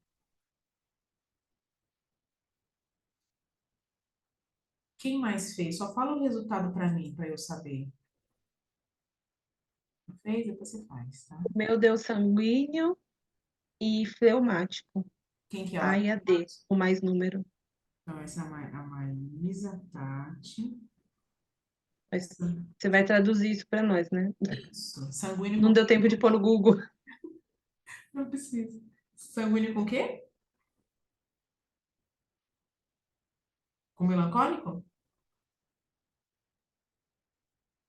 Quem mais fez? Só fala o resultado para mim, para eu saber. Não fez? Depois você faz, tá? O meu deu sanguíneo e fleumático. Quem que é A ela? e a D, o mais número. Então, essa é a Maísa, Tati. Mas você vai traduzir isso para nós, né? Isso. Sanguíneo Não com deu quê? tempo de pôr no Google. Não precisa. Sanguíneo com quê? Com melancólico?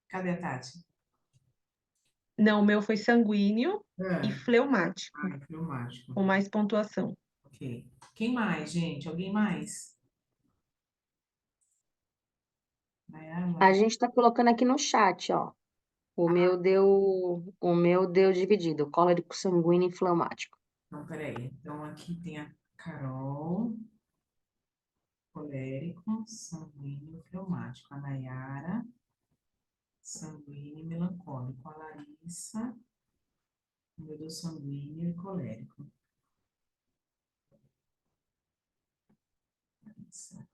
Cadê a Tati? Não, o meu foi sanguíneo e Ah, fleumático, ai, fleumático. com mais pontuação. Ok. Quem mais, gente? Alguém mais? Nayara, A gente está colocando aqui no chat, ó. O meu deu dividido, cólico sanguíneo e inflamático. Então, peraí. Então, aqui tem a Carol, colérico, sanguíneo, fleumático. A Nayara, sanguíneo e melancólico. A Larissa, meu Deus, sanguíneo e colérico. Larissa.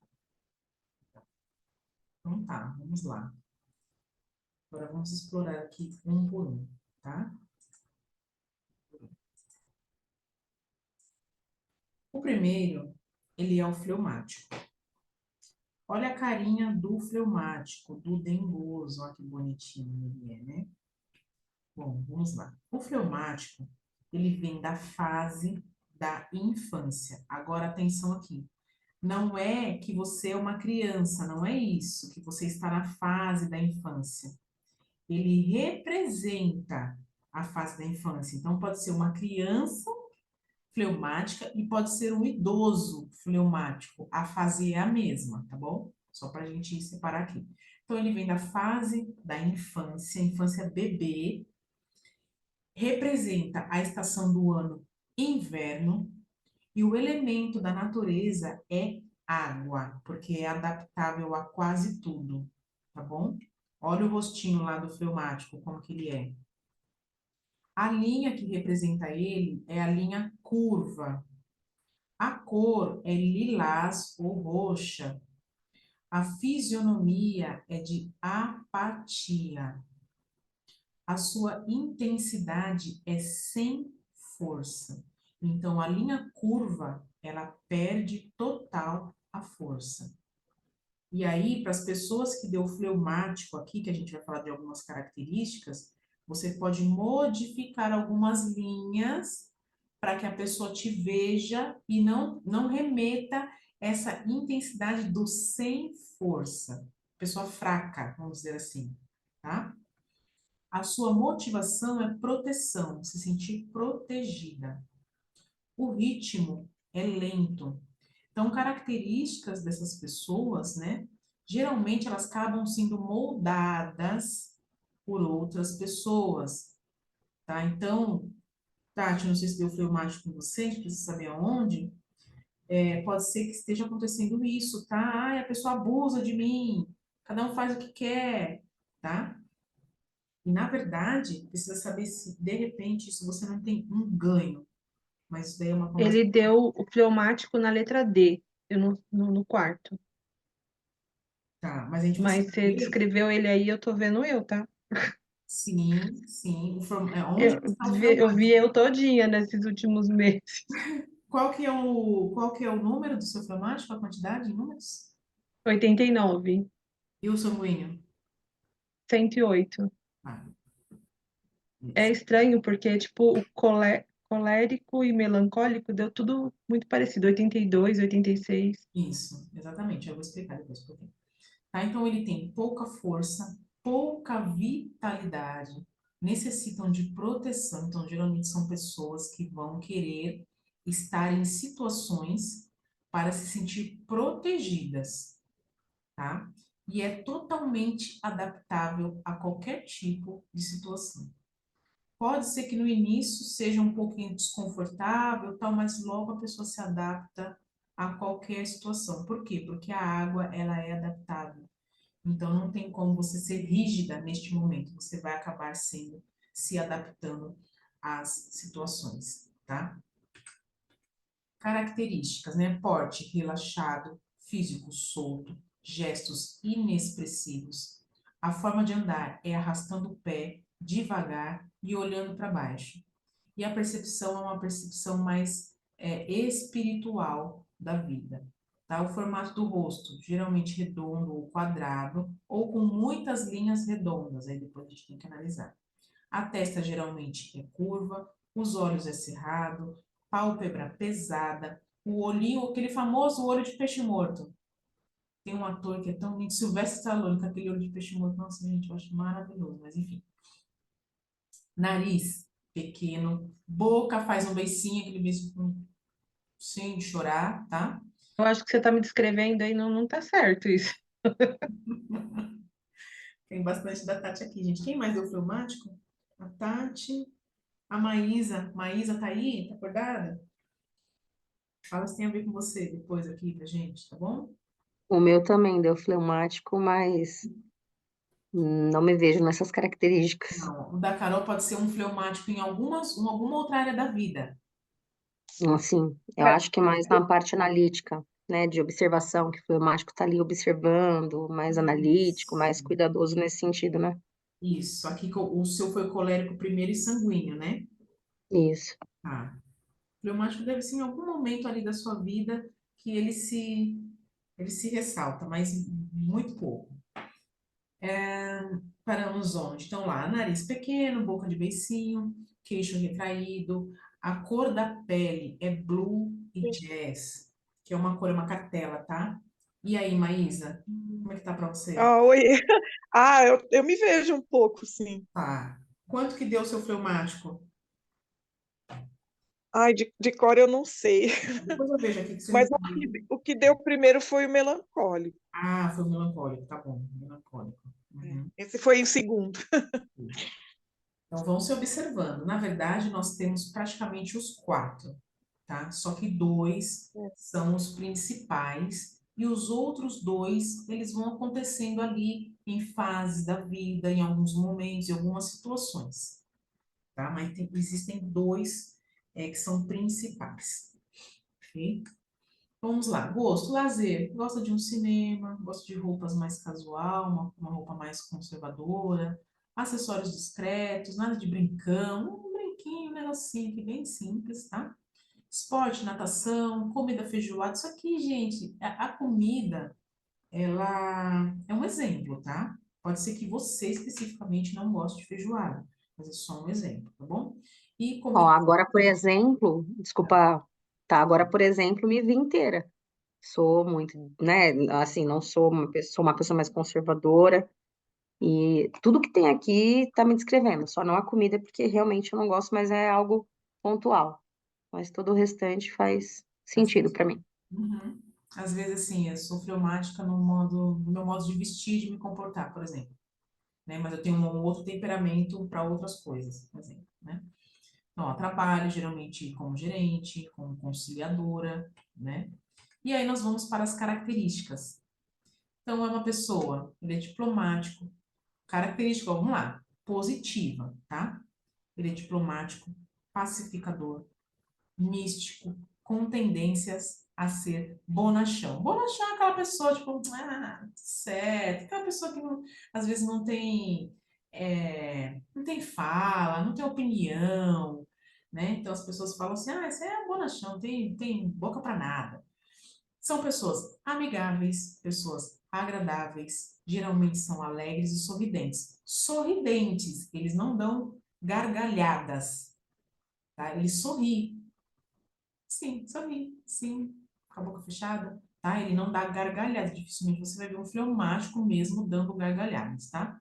Então, tá, vamos lá. Agora, vamos explorar aqui um por um, tá? O primeiro, ele é o fleumático. Olha a carinha do fleumático, do dengoso. Olha que bonitinho ele é, né? Bom, vamos lá. O fleumático, ele vem da fase da infância. Agora, atenção aqui. Não é que você é uma criança, não é isso, que você está na fase da infância. Ele representa a fase da infância. Então, pode ser uma criança fleumática e pode ser um idoso fleumático. A fase é a mesma, tá bom? Só para a gente separar aqui. Então, ele vem da fase da infância, infância bebê, representa a estação do ano inverno, e o elemento da natureza é água, porque é adaptável a quase tudo, tá bom? Olha o rostinho lá do fleumático, como que ele é. A linha que representa ele é a linha curva. A cor é lilás ou roxa. A fisionomia é de apatia. A sua intensidade é sem força. Então, a linha curva, ela perde total a força. E aí, para as pessoas que deu fleumático aqui, que a gente vai falar de algumas características, você pode modificar algumas linhas para que a pessoa te veja e não remeta essa intensidade do sem força. Pessoa fraca, vamos dizer assim, tá? A sua motivação é proteção, se sentir protegida. O ritmo é lento. Então, características dessas pessoas, né? Geralmente elas acabam sendo moldadas por outras pessoas, tá? Então, Tati, não sei se deu fleumático com você, a gente precisa saber aonde. Pode ser que esteja acontecendo isso, tá? Ai, a pessoa abusa de mim, cada um faz o que quer, tá? E, na verdade, precisa saber se, de repente, isso você não tem um ganho. Mas isso daí é uma conversa. Ele deu o fleumático na letra D, eu no quarto. Tá, mas a gente Mas precisa você ver. descreveu ele aí, eu tô vendo eu, tá? Sim, sim. Onde que está o Eu vi fleumático? eu todinha nesses últimos meses. Qual que é o número do seu fleumático, a quantidade em números? 89, E o sanguíneo? 108. Ah, É beleza. estranho porque, tipo, o colérico e melancólico, deu tudo muito parecido, 82, 86. Isso, exatamente. Eu vou explicar depois por quê. Tá? Então, ele tem pouca força, pouca vitalidade, necessitam de proteção. Então, geralmente são pessoas que vão querer estar em situações para se sentir protegidas, tá? E é totalmente adaptável a qualquer tipo de situação. Pode ser que no início seja um pouquinho desconfortável, tal, mas logo a pessoa se adapta a qualquer situação. Por quê? Porque a água, ela é adaptável. Então, não tem como você ser rígida neste momento. Você vai acabar se adaptando às situações, tá? Características, né? Porte relaxado, físico solto, gestos inexpressivos. A forma de andar é arrastando o pé, devagar e olhando para baixo. E a percepção é uma percepção mais espiritual da vida. Tá? O formato do rosto, geralmente redondo ou quadrado, ou com muitas linhas redondas, aí depois a gente tem que analisar. A testa geralmente é curva, os olhos é cerrado, pálpebra pesada, o olhinho, aquele famoso olho de peixe morto. Tem um ator que é tão lindo, Sylvester Stallone, com aquele olho de peixe morto. Nossa, gente, eu acho maravilhoso, mas enfim. Nariz pequeno, boca faz um beicinho, aquele beicinho sem chorar, tá? Eu acho que você está me descrevendo aí, não tá certo isso. Tem bastante da Tati aqui, gente. Quem mais deu fleumático? A Tati, a Maísa. Maísa tá aí? Tá acordada? Fala se tem a ver com você depois aqui pra gente, tá bom? O meu também deu fleumático, mas não me vejo nessas características. Não, o da Carol pode ser um fleumático em alguma outra área da vida. Assim, eu acho que mais na parte analítica, né, de observação, que o fleumático está ali observando, mais analítico, mais Isso. cuidadoso nesse sentido, né? Isso. Aqui o seu foi colérico primeiro e sanguíneo, né? Isso. Tá. Fleumático deve ser em algum momento ali da sua vida que ele se ressalta, mas muito pouco. Paramos onde? Então lá, nariz pequeno, boca de beicinho, queixo retraído, a cor da pele é blue e jazz, que é uma cor, é uma cartela, tá? E aí, Maísa, como é que tá pra você? Ah, oi. Ah, eu me vejo um pouco, sim. Tá. Quanto que deu o seu fleumático? Ai, de cor eu não sei. Depois eu vejo aqui que você Mas me... o que deu primeiro foi o melancólico. Ah, foi o melancólico, tá bom, melancólico. É, Uhum. esse foi em segundo. Então, vão se observando. Na verdade, nós temos praticamente os quatro, tá? Só que dois são os principais e os outros dois, eles vão acontecendo ali em fases da vida, em alguns momentos, em algumas situações, tá? Mas existem dois que são principais, ok? Vamos lá. Gosto, lazer. Gosta de um cinema, gosta de roupas mais casual, uma roupa mais conservadora, acessórios discretos, nada de brincão, um brinquinho, um negocinho aqui bem simples, tá? Esporte, natação, comida feijoada. Isso aqui, gente, a comida, ela é um exemplo, tá? Pode ser que você especificamente não goste de feijoada, mas é só um exemplo, tá bom? E Ó, comida. agora, por exemplo, desculpa, tá, agora, por exemplo, me vi inteira. Sou muito, né, assim, não sou uma pessoa mais conservadora, e tudo que tem aqui tá me descrevendo, só não a comida, porque realmente eu não gosto, mas é algo pontual. Mas todo o restante faz sentido para mim. Uhum. Às vezes, assim, eu sou fleumática no meu modo de vestir, de me comportar, por exemplo, né? Mas eu tenho um outro temperamento para outras coisas, por exemplo, né? Então, ó, trabalho geralmente como gerente, como conciliadora, né? E aí nós vamos para as características. Então, é uma pessoa, ele é diplomático, característica, vamos lá, positiva, tá? Ele é diplomático, pacificador, místico, com tendências a ser bonachão. Bonachão é aquela pessoa, tipo, certo, aquela pessoa que às vezes não tem fala, não tem opinião, né? Então as pessoas falam assim, esse é bonachão, tem boca para nada. São pessoas amigáveis, pessoas agradáveis, geralmente são alegres e sorridentes. Sorridentes, eles não dão gargalhadas, tá? Ele sorri. Sim, sorri. Sim, com a boca fechada, tá? Ele não dá gargalhadas. Dificilmente você vai ver um fleumático mesmo dando gargalhadas, tá?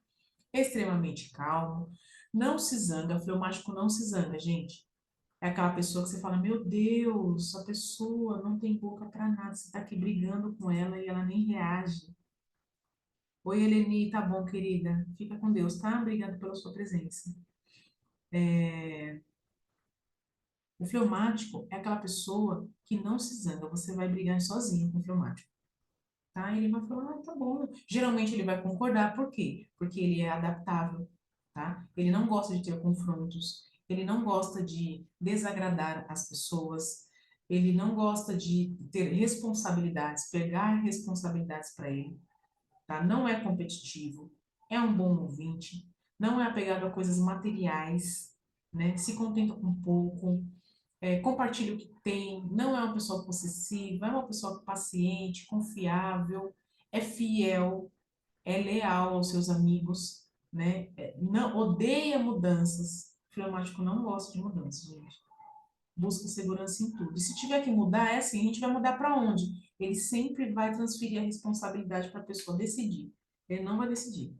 Extremamente calmo. Não se zanga. Fleumático não se zanga, gente. É aquela pessoa que você fala, meu Deus, a pessoa não tem boca para nada. Você tá aqui brigando com ela e ela nem reage. Oi, Eleni, tá bom, querida? Fica com Deus, tá? Obrigada pela sua presença. O fleumático é aquela pessoa que não se zanga. Você vai brigar sozinho com o fleumático, tá? Ele vai falar, ah, tá bom. Geralmente ele vai concordar, por quê? Porque ele é adaptável, tá? Ele não gosta de ter confrontos, ele não gosta de desagradar as pessoas, ele não gosta de ter responsabilidades, pegar responsabilidades para ele, tá? Não é competitivo, é um bom ouvinte, não é apegado a coisas materiais, né? Se contenta com pouco, compartilha o que tem, não é uma pessoa possessiva, é uma pessoa paciente, confiável, é fiel, é leal aos seus amigos, né? Não odeia mudanças. O fleumático não gosta de mudanças, gente. Busca segurança em tudo. E se tiver que mudar, é assim, a gente vai mudar para onde? Ele sempre vai transferir a responsabilidade para a pessoa decidir. Ele não vai decidir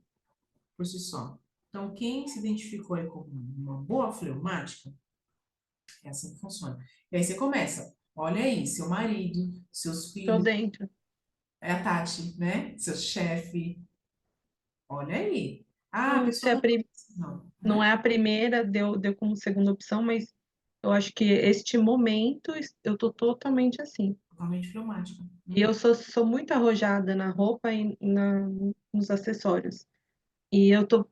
por si só. Então, quem se identificou aí como uma boa fleumática, é assim que funciona. E aí você começa, olha aí, seu marido, seus Tô filhos, dentro. é a Tati, né? Seu chefe, olha aí. Ah, a Não, se pessoa a não... pri- Não, não né? é a primeira, deu como segunda opção, mas eu acho que este momento eu tô totalmente assim. Totalmente fleumática. E eu sou muito arrojada na roupa e nos acessórios. E eu tô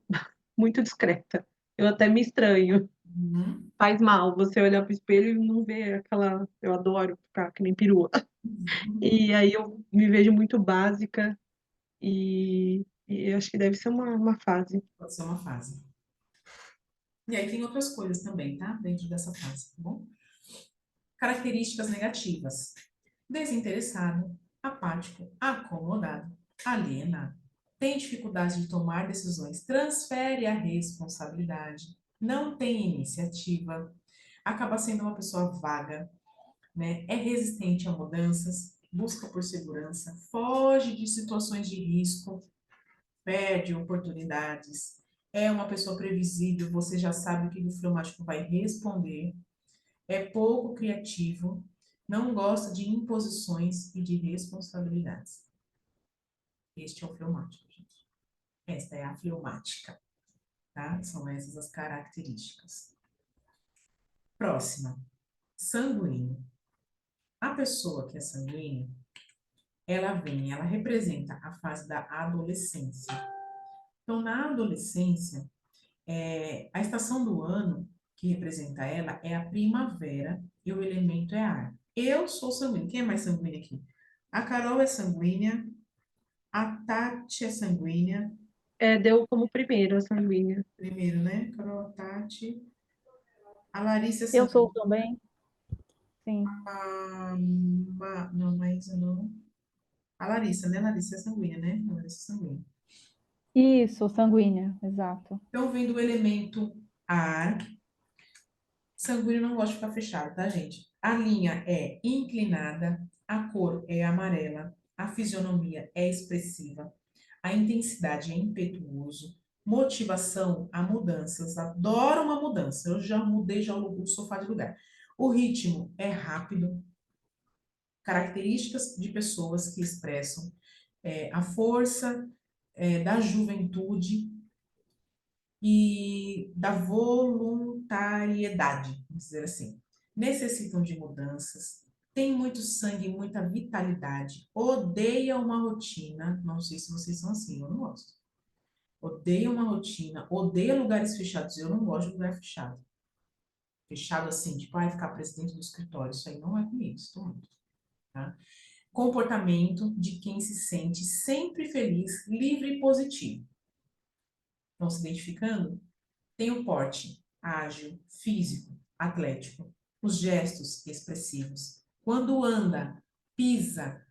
muito discreta. Eu até me estranho. Uhum. Faz mal você olhar pro espelho e não ver aquela. Eu adoro ficar que nem perua. Uhum. E aí eu me vejo muito básica e eu acho que deve ser uma fase. Pode ser uma fase. E aí tem outras coisas também, tá? Dentro dessa fase, tá bom? Características negativas. Desinteressado, apático, acomodado, alienado. Tem dificuldade de tomar decisões, transfere a responsabilidade, não tem iniciativa, acaba sendo uma pessoa vaga, né? É resistente a mudanças, busca por segurança, foge de situações de risco, perde oportunidades, é uma pessoa previsível, você já sabe o que o fleumático vai responder, é pouco criativo, não gosta de imposições e de responsabilidades. Este é o fleumático, gente. Esta é a fleumática, tá? São essas as características. Próxima, sanguíneo. A pessoa que é sanguínea, ela representa a fase da adolescência. Então, na adolescência, a estação do ano que representa ela é a primavera e o elemento é ar. Eu sou sanguínea. Quem é mais sanguínea aqui? A Carol é sanguínea, a Tati é sanguínea, Deu como primeiro a sanguínea. primeiro, né? Carol, a Tati. A Larissa é Eu sou sanguínea. também, sim. Não, Maísa não. A Larissa, né? Larissa é sanguínea, né? A Larissa é sanguínea. Isso, sanguínea, exato. Então, vendo o elemento ar, sanguíneo não gosta de ficar fechado, tá, gente? A linha é inclinada, a cor é amarela, a fisionomia é expressiva, a intensidade é impetuoso, motivação a mudanças, adora uma mudança. Eu já mudei já o sofá de lugar. O ritmo é rápido, características de pessoas que expressam a força da juventude e da voluntariedade, vamos dizer assim. Necessitam de mudanças, têm muito sangue, muita vitalidade, odeia uma rotina, não sei se vocês são assim, eu não gosto. Odeia uma rotina, odeia lugares fechados, eu não gosto de lugar fechado. Fechado assim, tipo, ai, ficar presidente do escritório, isso aí não é comigo, isso muito, tá? Comportamento de quem se sente sempre feliz, livre e positivo. Estão se identificando? Tem o porte ágil, físico, atlético, os gestos expressivos. Quando anda, pisa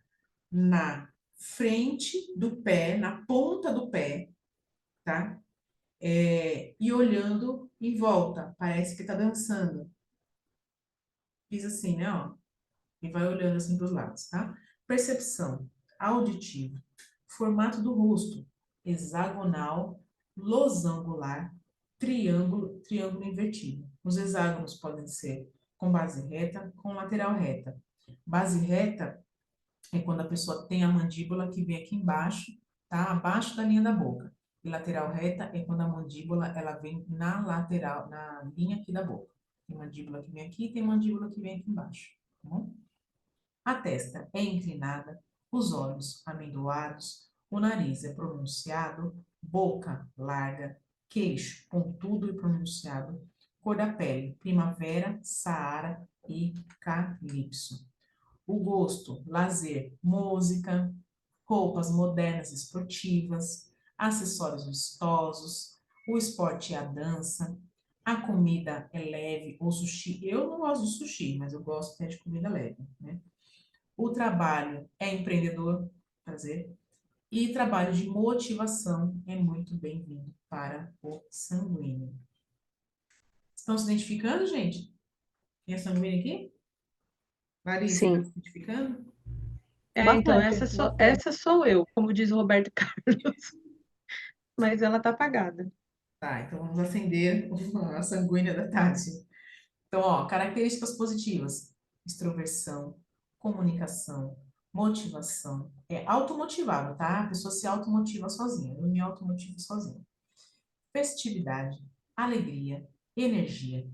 na frente do pé, na ponta do pé, tá? E olhando em volta, parece que está dançando. Fiz assim, né, ó, e vai olhando assim para os lados, tá? Percepção, auditivo, formato do rosto, hexagonal, losangular, triângulo invertido. Os hexágonos podem ser com base reta, com lateral reta. Base reta é quando a pessoa tem a mandíbula que vem aqui embaixo, tá? Abaixo da linha da boca. E lateral reta é quando a mandíbula ela vem na lateral, na linha aqui da boca. Tem mandíbula que vem aqui e tem mandíbula que vem aqui embaixo, tá bom? A testa é inclinada, os olhos amendoados, o nariz é pronunciado, boca larga, queixo pontudo e pronunciado, cor da pele, primavera, saara e calipso. O gosto, lazer, música, roupas modernas e esportivas, acessórios vistosos, o esporte e a dança, a comida é leve ou sushi. Eu não gosto de sushi, mas eu gosto até de comida leve, né? O trabalho é empreendedor, prazer, e trabalho de motivação é muito bem-vindo para o sanguíneo. Estão se identificando, gente? Quem é sanguíneo aqui? Larissa, está se Sim. identificando? Então, Bastante, bastante. essa sou eu, como diz o Roberto Carlos, mas ela tá apagada. Tá, então vamos acender a sanguínea da Tati. Então, ó, características positivas: extroversão, comunicação, motivação. É automotivado, tá? A pessoa se automotiva sozinha. Eu me automotivo sozinha. Festividade, alegria, energia,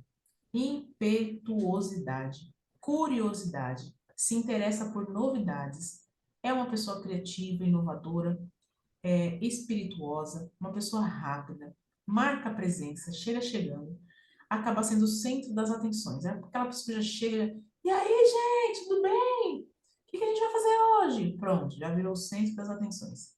impetuosidade, curiosidade, se interessa por novidades, é uma pessoa criativa, inovadora, espirituosa, uma pessoa rápida, marca a presença, chega chegando, acaba sendo o centro das atenções. É aquela pessoa que já chega, e aí, gente, tudo bem? O que que a gente vai fazer hoje? Pronto, já virou o centro das atenções.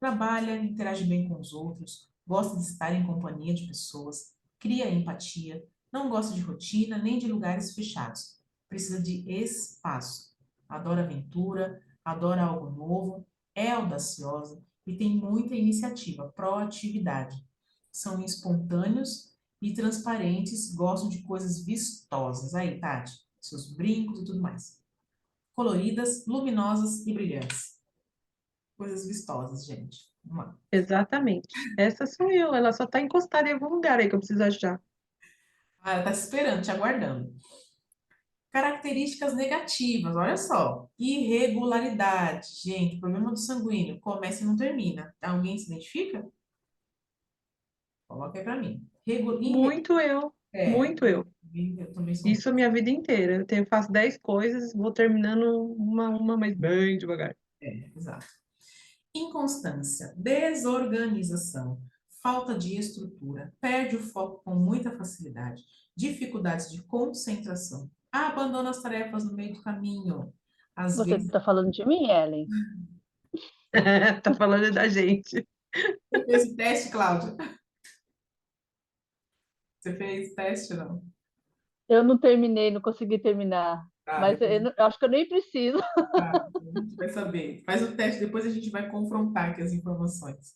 Trabalha, interage bem com os outros, gosta de estar em companhia de pessoas, cria empatia, não gosta de rotina nem de lugares fechados. Precisa de espaço. Adora aventura, adora algo novo, é audaciosa e tem muita iniciativa, proatividade. São espontâneos e transparentes, gostam de coisas vistosas. Aí, Tati, seus brincos e tudo mais. Coloridas, luminosas e brilhantes. Coisas vistosas, gente. Vamos lá. Exatamente. Essa sou eu, ela só tá encostada em algum lugar aí que eu preciso achar. Ah, ela tá te esperando, te aguardando. Características negativas, olha só. Irregularidade. Gente, problema do sanguíneo. Começa e não termina. Alguém se identifica? Coloca aí pra mim. Muito eu, É, muito eu. eu também sou. Isso a minha vida inteira. Faço 10 coisas, vou terminando uma, mas bem devagar. Exato. Inconstância, desorganização, falta de estrutura, perde o foco com muita facilidade, dificuldades de concentração, abandona as tarefas no meio do caminho. Às Você vezes, está falando de mim, Ellen? Tá falando da gente. você fez o teste, Cláudia? Você fez teste, não? Eu não terminei, não consegui terminar. Tá, Mas depois eu acho que eu nem preciso. tá, a gente vai saber. Faz o teste, depois a gente vai confrontar aqui as informações.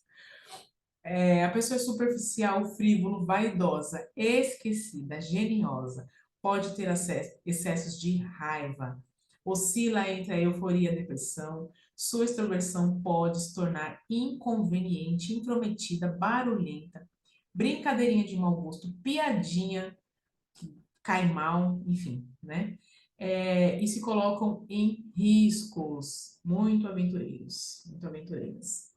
A pessoa é superficial, frívolo, vaidosa, esquecida, geniosa, pode ter excessos de raiva, oscila entre a euforia e a depressão, sua extroversão pode se tornar inconveniente, intrometida, barulhenta, brincadeirinha de mau gosto, piadinha, cai mal, enfim, né? E se colocam em riscos, muito aventureiros, muito aventureiras.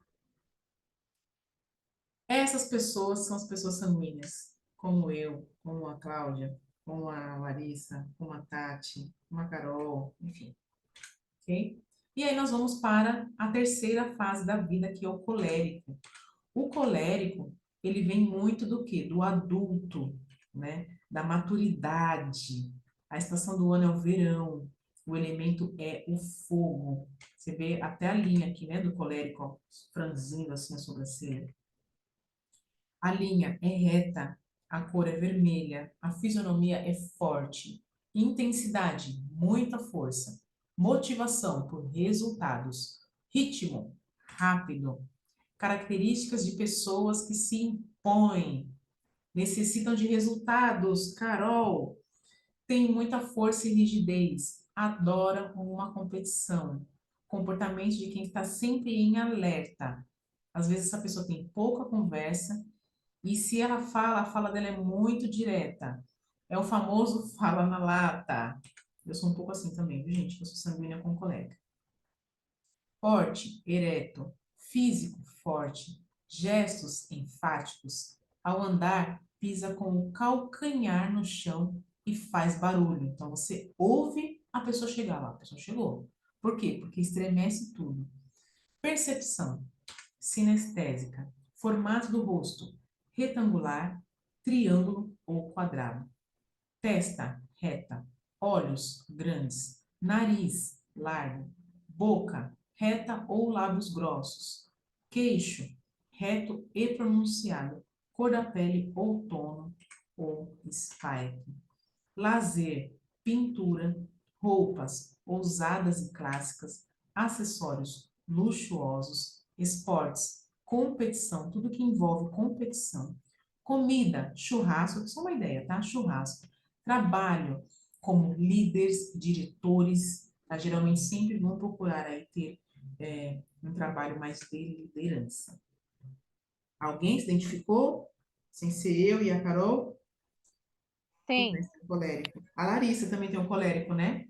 Essas pessoas são as pessoas sanguíneas, como eu, como a Cláudia, como a Larissa, como a Tati, como a Carol, enfim, ok? E aí nós vamos para a terceira fase da vida, que é o colérico. O colérico, ele vem muito do quê? Do adulto, né? Da maturidade. A estação do ano é o verão. O elemento é o fogo. Você vê até a linha aqui, né, do colérico, ó, franzindo assim a sobrancelha. A linha é reta, a cor é vermelha, a fisionomia é forte. Intensidade, muita força. Motivação por resultados. Ritmo, rápido. Características de pessoas que se impõem, necessitam de resultados. Carol, Tem muita força e rigidez, adora uma competição, comportamento de quem está sempre em alerta. Às vezes essa pessoa tem pouca conversa e se ela fala, a fala dela é muito direta. É o famoso fala na lata. Eu sou um pouco assim também, viu, gente? Eu sou sanguínea com colega. Forte, ereto, físico forte, gestos enfáticos. Ao andar, pisa com o calcanhar no chão e faz barulho. Então você ouve a pessoa chegar lá, a pessoa chegou. Por quê? Porque estremece tudo. Percepção, sinestésica, formato do rosto, retangular, triângulo ou quadrado. Testa reta, olhos grandes, nariz largo, boca reta ou lábios grossos, queixo reto e pronunciado, cor da pele outono ou spike. Lazer, pintura, roupas ousadas e clássicas, acessórios luxuosos, esportes, competição, tudo que envolve competição, comida, churrasco, só uma ideia, tá? Churrasco, trabalho como líderes, diretores, tá? Geralmente sempre vão procurar aí ter um trabalho mais de liderança. Alguém se identificou? Sem ser eu e a Carol? Quem Sim, mais tem um colérico? A Larissa também tem um colérico, né?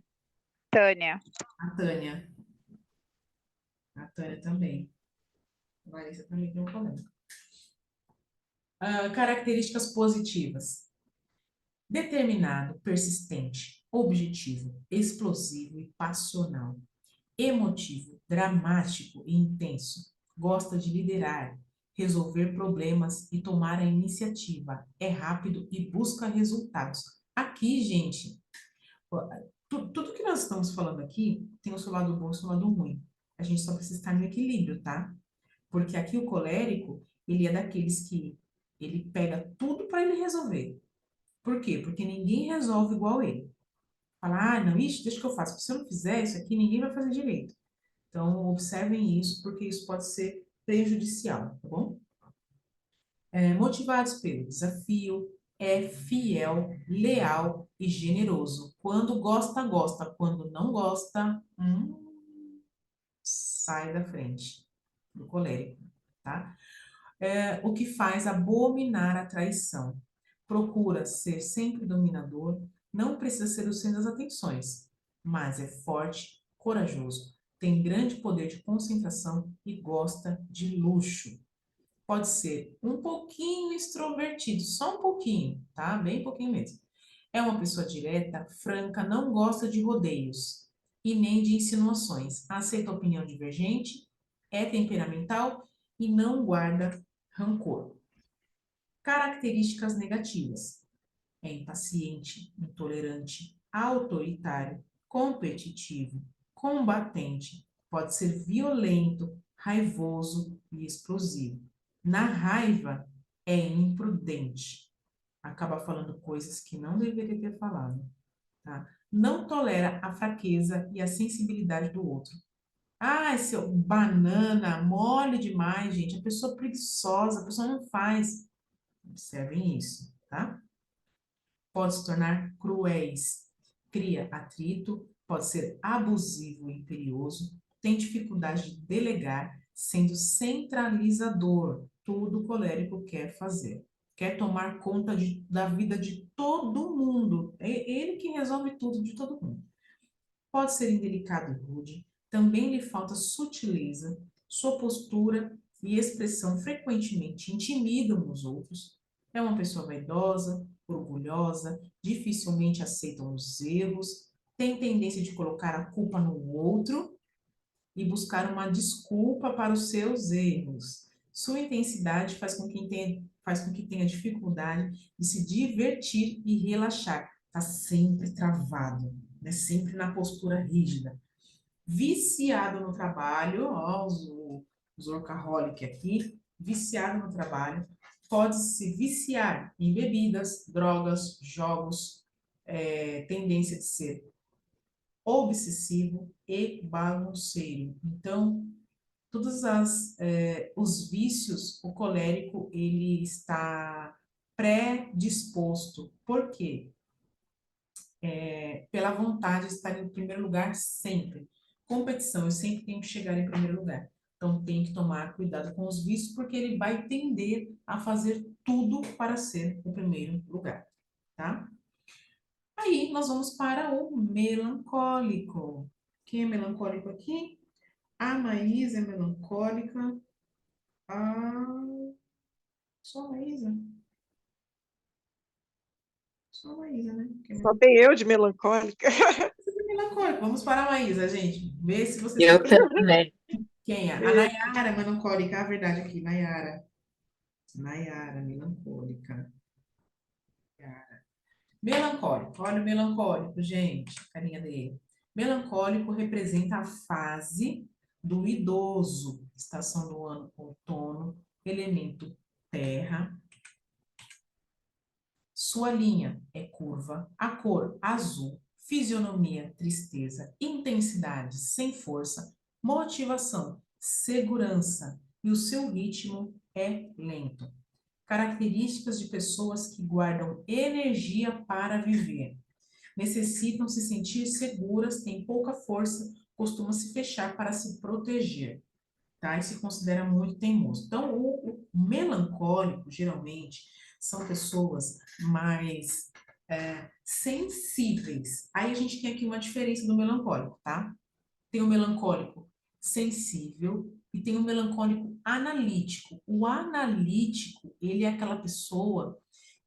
Tânia. A Tânia. A Tânia também. A Larissa também tem um colérico. Características positivas. Determinado, persistente, objetivo, explosivo e passional. Emotivo, dramático e intenso. Gosta de liderar, resolver problemas e tomar a iniciativa. É rápido e busca resultados. Aqui, gente, tudo que nós estamos falando aqui tem o seu lado bom e o seu lado ruim. A gente só precisa estar no equilíbrio, tá? Porque aqui o colérico, ele é daqueles que ele pega tudo para ele resolver. Por quê? Porque ninguém resolve igual ele. Fala, não, ixi, deixa que eu faço. Se eu não fizer isso aqui, ninguém vai fazer direito. Então, observem isso, porque isso pode ser prejudicial, tá bom? Motivados pelo desafio, é fiel, leal e generoso. Quando gosta, gosta. Quando não gosta, sai da frente do colérico, tá? O que faz abominar a traição. Procura ser sempre dominador, não precisa ser o centro das atenções, mas é forte, corajoso, tem grande poder de concentração e gosta de luxo. Pode ser um pouquinho extrovertido, só um pouquinho, tá? Bem pouquinho mesmo. É uma pessoa direta, franca, não gosta de rodeios e nem de insinuações. Aceita opinião divergente, é temperamental e não guarda rancor. Características negativas. É impaciente, intolerante, autoritário, competitivo, combatente, pode ser violento, raivoso e explosivo. Na raiva, é imprudente, acaba falando coisas que não deveria ter falado, tá? Não tolera a fraqueza e a sensibilidade do outro. Ah, seu banana, mole demais, gente. A pessoa preguiçosa, a pessoa não faz. Observem isso, tá? Pode se tornar cruéis, cria atrito, pode ser abusivo e imperioso, tem dificuldade de delegar, sendo centralizador. Tudo o colérico quer fazer. Quer tomar conta da vida de todo mundo. É ele que resolve tudo de todo mundo. Pode ser indelicado e rude, também lhe falta sutileza, sua postura e expressão frequentemente intimidam os outros. É uma pessoa vaidosa, orgulhosa, dificilmente aceita os erros, tem tendência de colocar a culpa no outro e buscar uma desculpa para os seus erros. Sua intensidade faz com que tenha dificuldade de se divertir e relaxar. Está sempre travado, né? Sempre na postura rígida. Viciado no trabalho, ó, os workaholic aqui, viciado no trabalho, pode se viciar em bebidas, drogas, jogos, tendência de ser obsessivo e bagunceiro. Então, os vícios, o colérico, ele está predisposto. Por quê? pela vontade de estar em primeiro lugar sempre. Competição, eu sempre tenho que chegar em primeiro lugar. Então, tem que tomar cuidado com os vícios, porque ele vai tender a fazer tudo para ser o primeiro lugar, tá? Aí, nós vamos para o melancólico. Quem é melancólico aqui? A Maísa é melancólica. Só a Maísa? Só a Maísa, né? Que é Só tem eu de melancólica. melancólico. Vamos para a Maísa, gente. Vê se você Eu sabe. também. Quem é? A Nayara é melancólica. A verdade aqui, Nayara. Nayara, melancólica. Melancólico, olha o melancólico, gente, a carinha dele. Melancólico representa a fase do idoso, estação do ano, outono, elemento terra. Sua linha é curva, a cor azul, fisionomia tristeza, intensidade sem força, motivação, segurança e o seu ritmo é lento. Características de pessoas que guardam energia para viver. Necessitam se sentir seguras, têm pouca força, costumam se fechar para se proteger, tá? E se considera muito teimoso. Então, o melancólico, geralmente, são pessoas mais sensíveis. Aí a gente tem aqui uma diferença do melancólico, tá? Tem o melancólico sensível e tem o melancólico analítico. O analítico, ele é aquela pessoa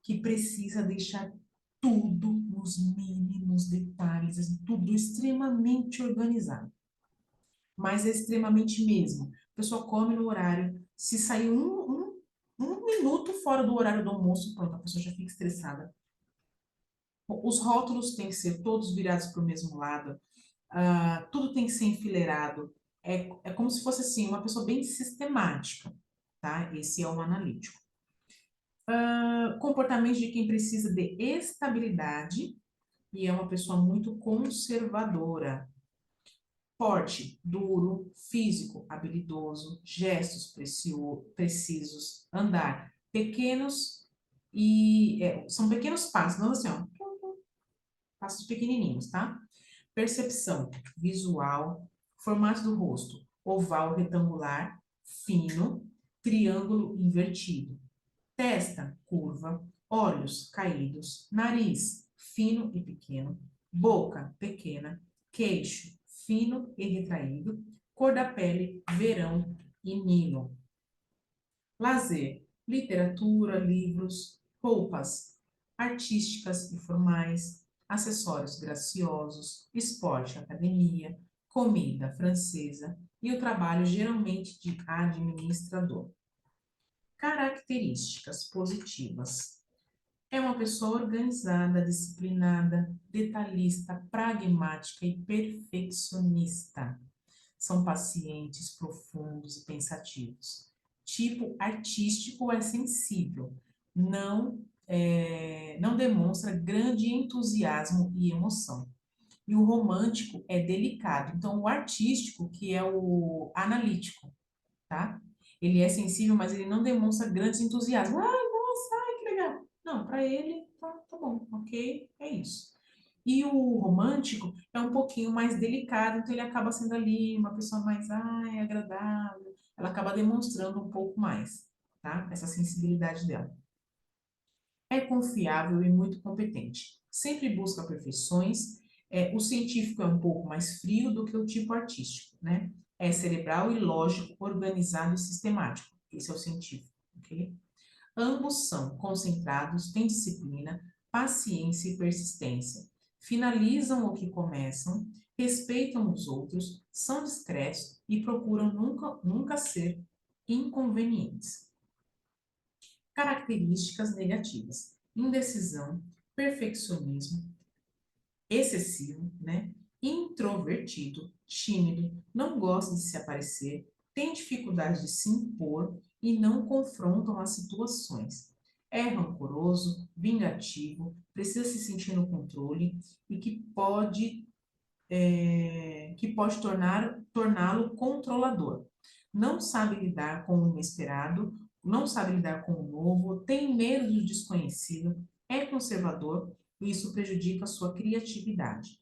que precisa deixar tudo nos mínimos detalhes, assim, tudo extremamente organizado. Mas é extremamente mesmo. A pessoa come no horário, se sair um minuto fora do horário do almoço, pronto, a pessoa já fica estressada. Os rótulos têm que ser todos virados para o mesmo lado. Tudo tem que ser enfileirado. É como se fosse assim, uma pessoa bem sistemática, tá? Esse é o analítico. Comportamento de quem precisa de estabilidade e é uma pessoa muito conservadora. Porte, duro, físico, habilidoso, gestos precisos, andar pequenos e são pequenos passos, não assim, ó, passos pequenininhos, tá? Percepção visual, formato do rosto, oval retangular, fino, triângulo invertido. Testa, curva, olhos caídos, nariz, fino e pequeno, boca, pequena, queixo, fino e retraído, cor da pele, verão e Nilo. Lazer, literatura, livros, roupas artísticas e formais, acessórios graciosos, esporte, academia, comida francesa e o trabalho geralmente de administrador. Características positivas. É uma pessoa organizada, disciplinada, detalhista, pragmática e perfeccionista. São pacientes, profundos e pensativos. Tipo artístico é sensível, não demonstra grande entusiasmo e emoção. E o romântico é delicado. Então, o artístico, que é o analítico, tá? Ele é sensível, mas ele não demonstra grandes entusiasmos. Ai, nossa, ai, que legal. Não, para ele, tá bom, ok, é isso. E o romântico é um pouquinho mais delicado, então ele acaba sendo ali uma pessoa mais, ai, agradável. Ela acaba demonstrando um pouco mais, tá? Essa sensibilidade dela. É confiável e muito competente. Sempre busca perfeições. O científico é um pouco mais frio do que o tipo artístico, né? É cerebral e lógico, organizado e sistemático. Esse é o científico, ok? Ambos são concentrados, têm disciplina, paciência e persistência. Finalizam o que começam, respeitam os outros, são discretos e procuram nunca ser inconvenientes. Características negativas: indecisão, perfeccionismo excessivo, né? Introvertido, tímido, não gosta de se aparecer, tem dificuldade de se impor e não confrontam as situações. É rancoroso, vingativo, precisa se sentir no controle e que pode torná-lo controlador. Não sabe lidar com o inesperado, não sabe lidar com o novo, tem medo do desconhecido, é conservador e isso prejudica a sua criatividade.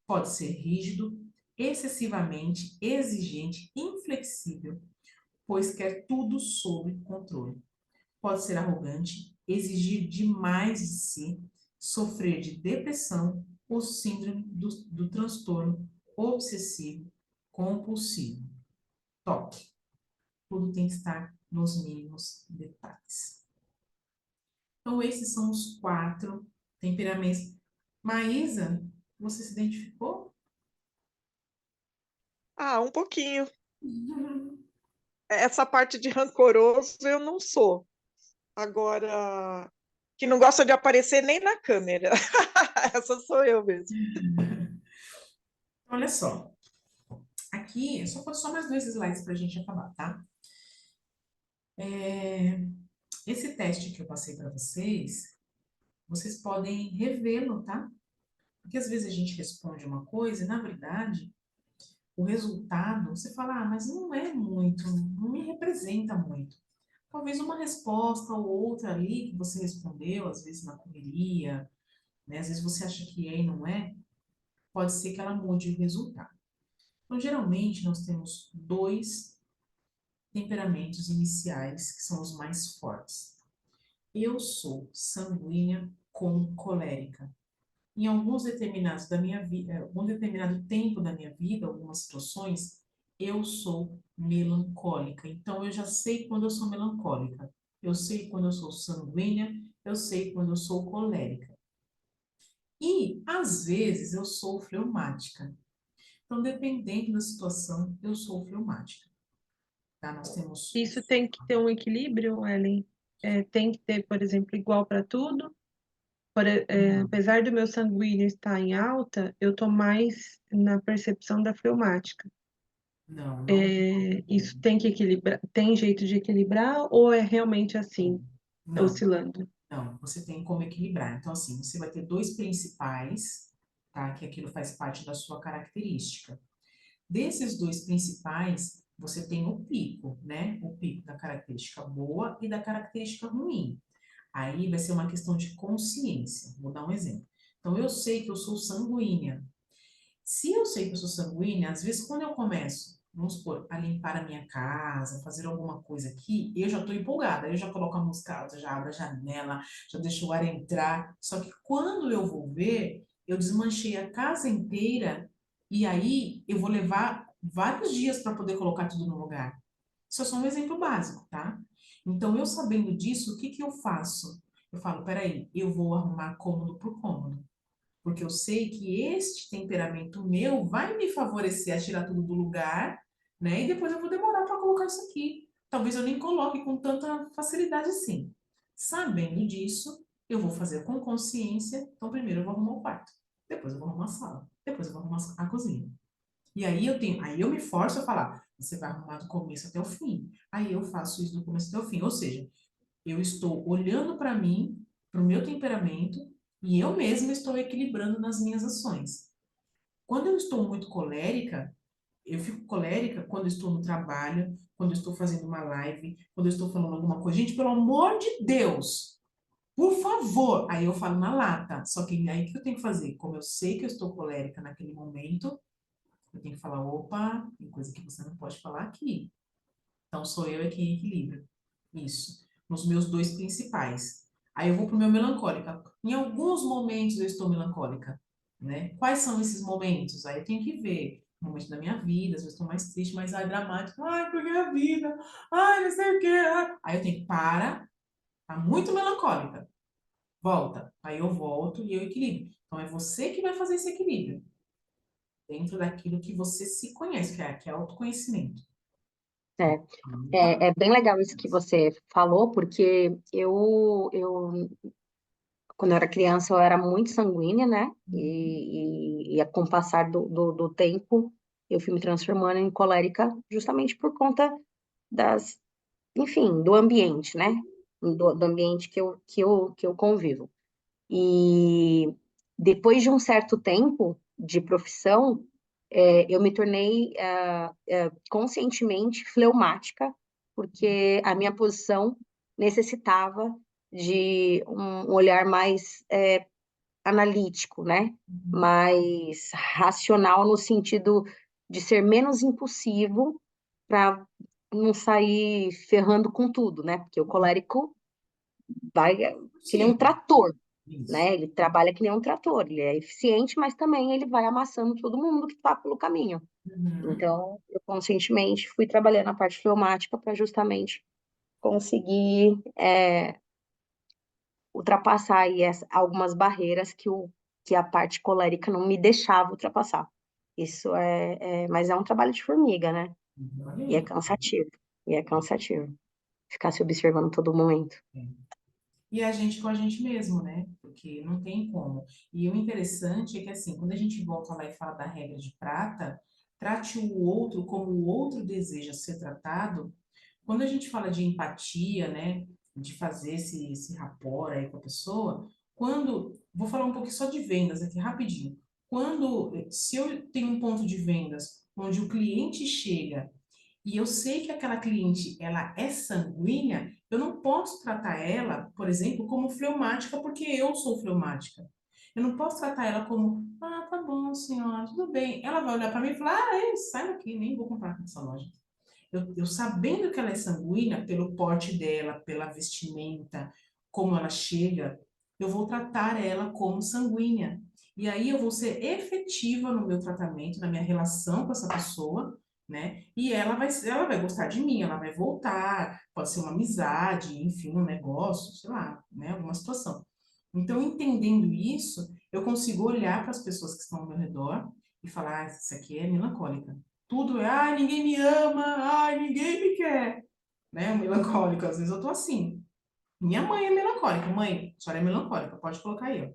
Pode ser rígido, excessivamente exigente, inflexível, pois quer tudo sob controle. Pode ser arrogante, exigir demais de si, sofrer de depressão ou síndrome do transtorno obsessivo compulsivo. Toque. Tudo tem que estar nos mínimos detalhes. Então, esses são os 4 temperamentos. Maísa, você se identificou? Ah, um pouquinho. Essa parte de rancoroso eu não sou. Agora, que não gosta de aparecer nem na câmera. Essa sou eu mesmo. Olha só. Aqui, eu só falta só mais 2 slides para a gente acabar, tá? Esse teste que eu passei para vocês podem revê-lo, tá? Porque às vezes a gente responde uma coisa e, na verdade, o resultado, você fala, mas não é muito, não me representa muito. Talvez uma resposta ou outra ali que você respondeu, às vezes na correria, né? Às vezes você acha que é e não é, pode ser que ela mude o resultado. Então, geralmente, nós temos 2 temperamentos iniciais que são os mais fortes. Eu sou sanguínea com colérica. Em alguns determinados da minha vida, algum determinado tempo da minha vida, algumas situações, eu sou melancólica. Então, eu já sei quando eu sou melancólica. Eu sei quando eu sou sanguínea, eu sei quando eu sou colérica. E, às vezes, eu sou fleumática. Então, dependendo da situação, eu sou fleumática. Tá? Nós temos... Isso tem que ter um equilíbrio, Ellen. Tem que ter, por exemplo, igual para tudo. Apesar do meu sanguíneo estar em alta, eu estou mais na percepção da fleumática. Não. Isso tem que equilibrar, tem jeito de equilibrar ou é realmente assim, Não. oscilando? Não, você tem como equilibrar. Então, assim, você vai ter 2 principais, tá? Que aquilo faz parte da sua característica. Desses 2 principais, você tem o pico, né? O pico da característica boa e da característica ruim. Aí vai ser uma questão de consciência. Vou dar um exemplo. Então, eu sei que eu sou sanguínea. Se eu sei que eu sou sanguínea, às vezes quando eu começo, vamos supor, a limpar a minha casa, fazer alguma coisa aqui, eu já estou empolgada, eu já coloco a música alta, já abro a janela, já deixo o ar entrar. Só que quando eu vou ver, eu desmanchei a casa inteira e aí eu vou levar vários dias para poder colocar tudo no lugar. Isso é só um exemplo básico, tá? Então, eu sabendo disso, o que que eu faço? Eu falo, peraí, eu vou arrumar cômodo por cômodo. Porque eu sei que este temperamento meu vai me favorecer a tirar tudo do lugar, né? E depois eu vou demorar para colocar isso aqui. Talvez eu nem coloque com tanta facilidade assim. Sabendo disso, eu vou fazer com consciência. Então, primeiro eu vou arrumar o quarto, depois eu vou arrumar a sala, depois eu vou arrumar a cozinha. E aí eu me forço a falar, você vai arrumar do começo até o fim. Aí eu faço isso do começo até o fim. Ou seja, eu estou olhando para mim, para o meu temperamento, e eu mesma estou equilibrando nas minhas ações. Quando eu estou muito colérica, eu fico colérica quando eu estou no trabalho, quando eu estou fazendo uma live, quando eu estou falando alguma coisa. Gente, pelo amor de Deus, por favor. Aí eu falo na lata. Só que aí o que eu tenho que fazer? Como eu sei que eu estou colérica naquele momento, eu tenho que falar, opa, tem coisa que você não pode falar aqui. Então, sou eu quem equilibra. Isso. Nos meus 2 principais. Aí eu vou pro meu melancólica. Em alguns momentos eu estou melancólica, né? Quais são esses momentos? Aí eu tenho que ver. Momento da minha vida, às vezes estou mais triste, mais dramático. Ai, porque a vida. Ai, não sei o quê. Ai. Aí eu tenho que parar. Tá muito melancólica. Volta. Aí eu volto e eu equilibro. Então é você que vai fazer esse equilíbrio. Dentro daquilo que você se conhece, que é autoconhecimento. É, é bem legal isso que você falou, porque quando eu era criança, eu era muito sanguínea, né? E com o passar do tempo, eu fui me transformando em colérica justamente por conta enfim, do ambiente, né? Do ambiente que eu convivo. E depois de um certo tempo de profissão, eu me tornei conscientemente fleumática, porque a minha posição necessitava de um olhar mais analítico, né? Uhum. Mais racional no sentido de ser menos impulsivo para não sair ferrando com tudo, né? Porque o colérico vai que nem um Sim, trator, isso. né? Ele trabalha que nem um trator, ele é eficiente, mas também ele vai amassando todo mundo que está pelo caminho. Uhum. Então, eu conscientemente fui trabalhando a parte fleumática para justamente conseguir ultrapassar aí algumas barreiras que a parte colérica não me deixava ultrapassar. Isso mas é um trabalho de formiga, né? Olha E é aí. cansativo. E é cansativo. Ficar se observando todo momento. É. E a gente com a gente mesmo, né? Porque não tem como. E o interessante é que, assim, quando a gente volta lá e fala da regra de prata, trate o outro como o outro deseja ser tratado. Quando a gente fala de empatia, né? De fazer esse rapport aí com a pessoa, vou falar um pouquinho só de vendas aqui, rapidinho. Se eu tenho um ponto de vendas onde o cliente chega e eu sei que aquela cliente, ela é sanguínea, eu não posso tratar ela, por exemplo, como fleumática, porque eu sou fleumática. Eu não posso tratar ela como, tá bom, senhora, tudo bem. Ela vai olhar para mim e falar, sai daqui, nem vou comprar nessa loja. Eu sabendo que ela é sanguínea, pelo porte dela, pela vestimenta, como ela chega, eu vou tratar ela como sanguínea. E aí eu vou ser efetiva no meu tratamento, na minha relação com essa pessoa, né? E ela vai gostar de mim, ela vai voltar, pode ser uma amizade, enfim, um negócio, sei lá, né? Alguma situação. Então, entendendo isso, eu consigo olhar para as pessoas que estão ao meu redor e falar, isso aqui é melancólica. Tudo é, ninguém me ama, ninguém me quer, né? O melancólico, às vezes eu tô assim. Minha mãe é melancólica, mãe, a senhora é melancólica, pode colocar aí, ó.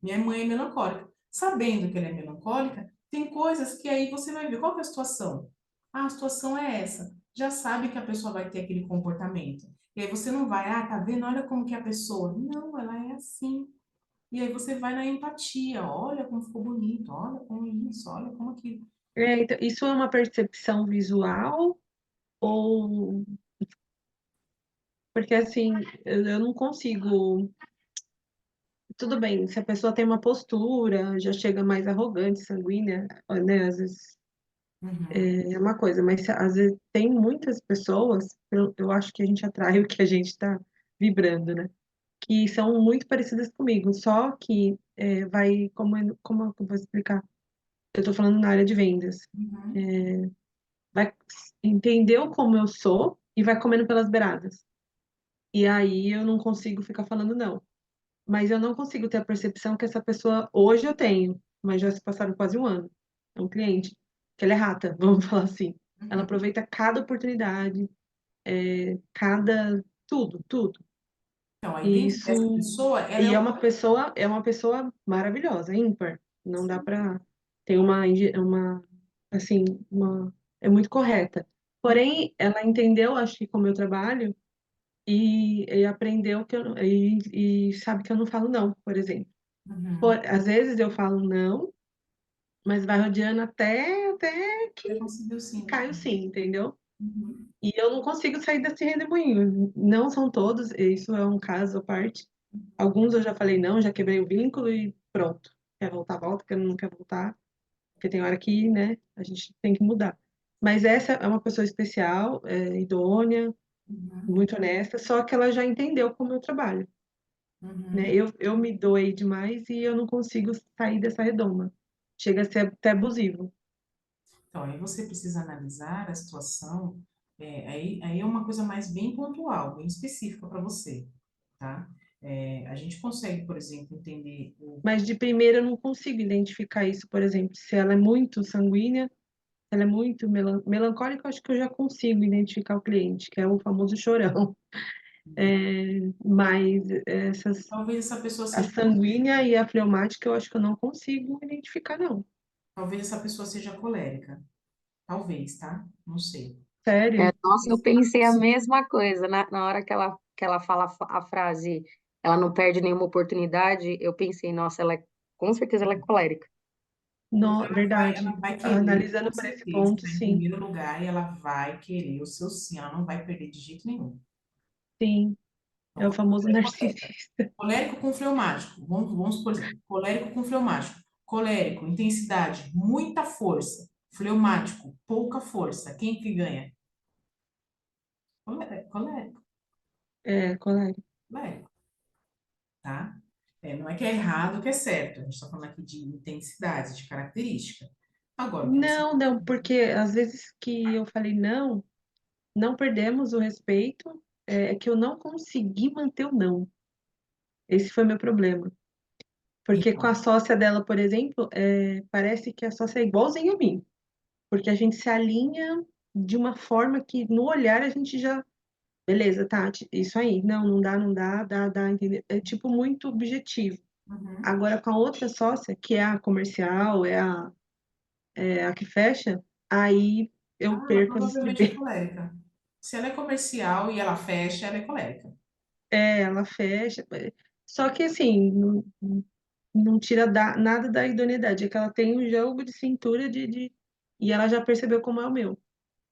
Minha mãe é melancólica. Sabendo que ela é melancólica, tem coisas que aí você vai ver qual que é a situação. A situação é essa. Já sabe que a pessoa vai ter aquele comportamento. E aí você não vai, tá vendo? Olha como que é a pessoa. Não, ela é assim. E aí você vai na empatia. Olha como ficou bonito, olha como isso, olha como aquilo. Então, isso é uma percepção visual ou porque assim, eu não consigo. Tudo bem, se a pessoa tem uma postura, já chega mais arrogante, sanguínea, né? Às vezes Uhum, é uma coisa, mas às vezes tem muitas pessoas, eu acho que a gente atrai o que a gente está vibrando, né? Que são muito parecidas comigo, só que vai, como eu vou explicar? Eu estou falando na área de vendas. uhum. Vai entender como eu sou e vai comendo pelas beiradas. E aí eu não consigo ficar falando não. Mas eu não consigo ter a percepção que essa pessoa hoje eu tenho, mas já se passaram quase um ano. É um cliente, que ela é rata, vamos falar assim. Ela Uhum. aproveita cada oportunidade, cada tudo, tudo. Então, aí E dentro dessa isso pessoa, ela é e o. é uma pessoa maravilhosa, ímpar. Não dá para ter uma assim, uma é muito correta. Porém, ela entendeu, acho que com o meu trabalho e aprendeu que e sabe que eu não falo não, por exemplo. Uhum. Às vezes eu falo não, mas vai rodeando até Você que conseguiu sim. cai o sim, entendeu? Uhum. E eu não consigo sair desse redemoinho. Não são todos, isso é um caso à parte. Alguns eu já falei não, já quebrei o vínculo e pronto. Quer voltar, volta, quer não quer voltar. Porque tem hora que, né, a gente tem que mudar. Mas essa é uma pessoa especial, idônea, Uhum. muito honesta, só que ela já entendeu como eu trabalho, né? Uhum. Eu me doei demais e eu não consigo sair dessa redoma. Chega a ser até abusivo. Então, aí você precisa analisar a situação, aí é uma coisa mais bem pontual, bem específica para você, tá? A gente consegue, por exemplo, entender Mas de primeira eu não consigo identificar isso, por exemplo, se ela é muito sanguínea, se ela é muito melancólica, eu acho que eu já consigo identificar o cliente, que é o famoso chorão. Mas talvez essa pessoa a seja, sanguínea e a fleumática, eu acho que eu não consigo identificar, não. talvez essa pessoa seja colérica, talvez, tá? Não sei. Sério? Nossa, eu pensei a mesma coisa. Na hora que ela fala a frase, ela não perde nenhuma oportunidade, eu pensei, nossa, com certeza ela é colérica. Porque Não, ela verdade. vai querer, com Analisando por esse certeza, ponto, estar em sim, primeiro lugar e ela vai querer o seu sim, ela não vai perder de jeito nenhum. sim. É o famoso narcisista. Colérico com fleumático. Vamos por exemplo, colérico com fleumático. Colérico, intensidade, muita força. Fleumático, pouca força. Quem que ganha? Colérico, Colérico. colérico, tá? Não é que é errado, que é certo. A gente está falando aqui de intensidade, de característica. Agora, o que você... Não, porque às vezes que eu falei não, não perdemos o respeito, é que eu não consegui manter o não. Esse foi meu problema. Porque com a Então, sócia dela, por exemplo, parece que a sócia é igualzinha a mim. Porque a gente se alinha de uma forma que no olhar a gente já. Beleza, Tati, isso aí. Não, não dá, dá, entendeu? É tipo muito objetivo. uhum. Agora com a outra sócia, que é a comercial, é a que fecha, aí eu Ela perco as provavelmente é estribeiras. colérica. Se ela é comercial e ela fecha, ela é colérica. Ela fecha. Só que assim, não tira nada da idoneidade. É que ela tem um jogo de cintura e ela já percebeu como é o meu.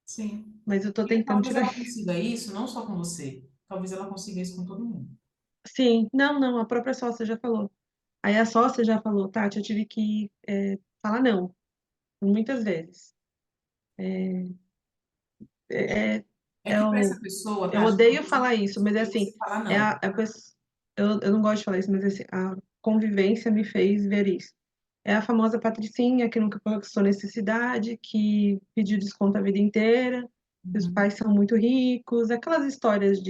Sim. Mas eu tô E tentando talvez tirar. ela consiga isso não só com você, talvez ela consiga isso com todo mundo. Sim, não, a própria sócia já falou. Aí a sócia já falou, Tati, eu tive que falar não, muitas vezes. É, é, É é que para o, essa pessoa, eu Tati, odeio talvez é falar isso, mas é difícil assim, você falar é não. a pessoa, eu não gosto de falar isso, mas é assim, a convivência me fez ver isso. É a famosa patricinha que nunca conquistou necessidade, que pediu desconto a vida inteira, que os Uhum. pais são muito ricos, aquelas histórias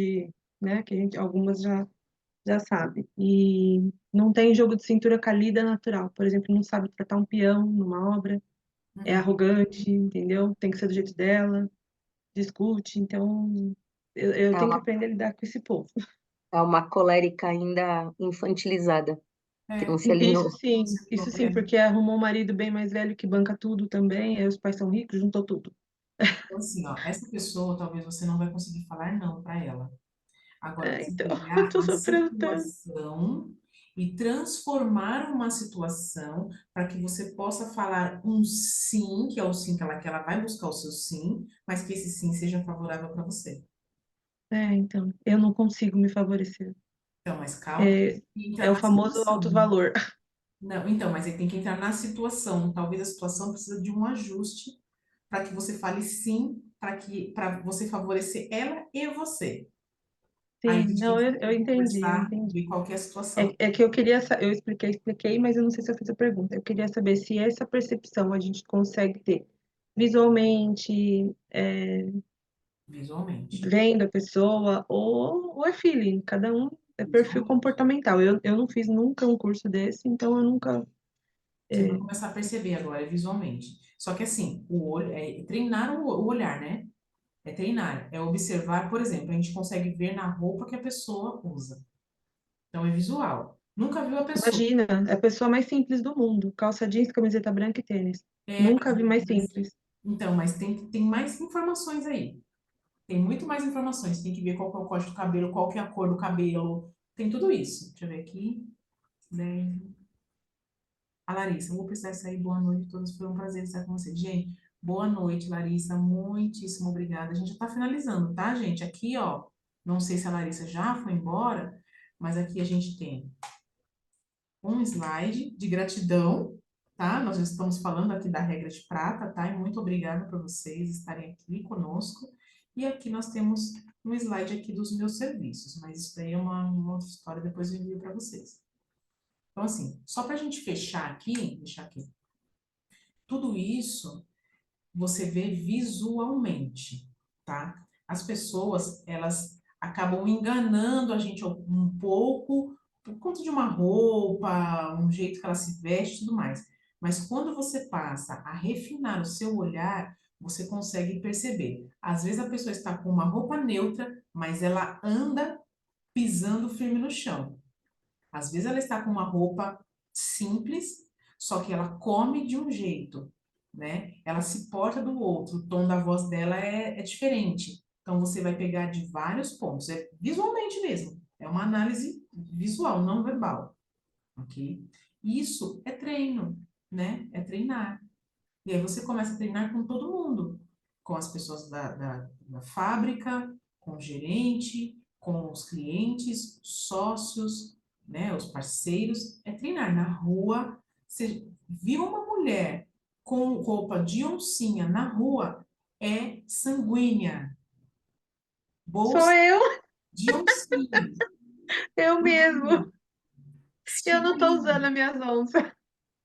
né, que algumas já sabe. E não tem jogo de cintura com a lida natural. Por exemplo, não sabe tratar um peão numa obra, é Uhum. arrogante, entendeu? Tem que ser do jeito dela, discute. Então, eu É tenho que uma, aprender a lidar com esse povo. é uma colérica ainda infantilizada, que não É, se Isso alinhou. sim, você isso falou, sim, porque arrumou um marido bem mais velho que banca tudo também, aí os pais são ricos, juntou tudo. então, assim, ó, essa pessoa talvez você não vai conseguir falar não para ela. Agora você Então, tem que eu pegar tô a sofrendo tanto. situação e transformar uma situação para que você possa falar um sim, que é o sim que ela vai buscar o seu sim, mas que esse sim seja favorável para você. Então, eu não consigo me favorecer. Então, mas calma, É, tem que entrar é o na famoso alto situação. valor. Não, então, mas aí tem que entrar na situação. Talvez a situação precisa de um ajuste para que você fale sim, para você favorecer ela e você. Aí a Sim, gente tem não, que eu entendi, eu conversar, entendi. ver qual que é a situação. É que eu queria, eu expliquei, mas eu não sei se eu fiz a pergunta. Eu queria saber se essa percepção a gente consegue ter visualmente, Visualmente. vendo a pessoa, ou é feeling, cada um é perfil Visualmente. comportamental. Eu não fiz nunca um curso desse, então eu nunca. Você vai começar a perceber agora, visualmente. Só que assim, o olho, treinar o olhar, né? É treinar, é observar, por exemplo, a gente consegue ver na roupa que a pessoa usa. Então é visual. Nunca viu a pessoa. Imagina, é a pessoa mais simples do mundo, calça jeans, camiseta branca e tênis. É, Nunca vi mais simples. então, mas tem mais informações aí. Tem muito mais informações. Tem que ver qual que é o corte do cabelo, qual que é a cor do cabelo. Tem tudo isso. Deixa eu ver aqui. A Larissa, vou precisar sair. Boa noite a todos. Foi um prazer estar com você. Gente, boa noite, Larissa. Muitíssimo obrigada. A gente já está finalizando, tá, gente? Aqui, ó, não sei se a Larissa já foi embora, mas aqui a gente tem um slide de gratidão, tá? Nós estamos falando aqui da regra de prata, tá? E muito obrigada por vocês estarem aqui conosco. E aqui nós temos um slide aqui dos meus serviços, mas isso daí é uma outra história, depois eu envio para vocês. Então, assim, só para a gente fechar aqui, deixar aqui, tudo isso você vê visualmente, tá? As pessoas, elas acabam enganando a gente um pouco por conta de uma roupa, um jeito que ela se veste e tudo mais. Mas quando você passa a refinar o seu olhar, você consegue perceber. Às vezes a pessoa está com uma roupa neutra, mas ela anda pisando firme no chão. Às vezes ela está com uma roupa simples, só que ela come de um jeito, né? Ela se porta do outro, o tom da voz dela é diferente. Então você vai pegar de vários pontos, é visualmente mesmo, é uma análise visual, não verbal, ok? Isso é treino, né? É treinar. E aí você começa a treinar com todo mundo, com as pessoas da fábrica, com o gerente, com os clientes, sócios, né, os parceiros, é treinar na rua. Você viu uma mulher com roupa de oncinha na rua, é sanguínea, Sou bolsa eu, de oncinha, eu mesmo. Eu não tô sanguínea, usando as minhas onças.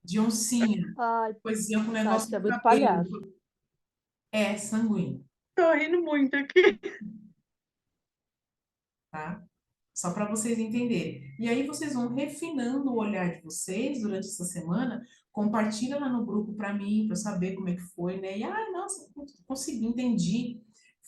de oncinha, Ai, pois iam com Tati, negócio você é no muito cabelo, palhaço. é sanguíneo, Tô rindo muito aqui. tá? Só para vocês entenderem. E aí vocês vão refinando o olhar de vocês durante essa semana, compartilha lá no grupo para mim, para eu saber como é que foi, né? E, nossa, consegui, entendi.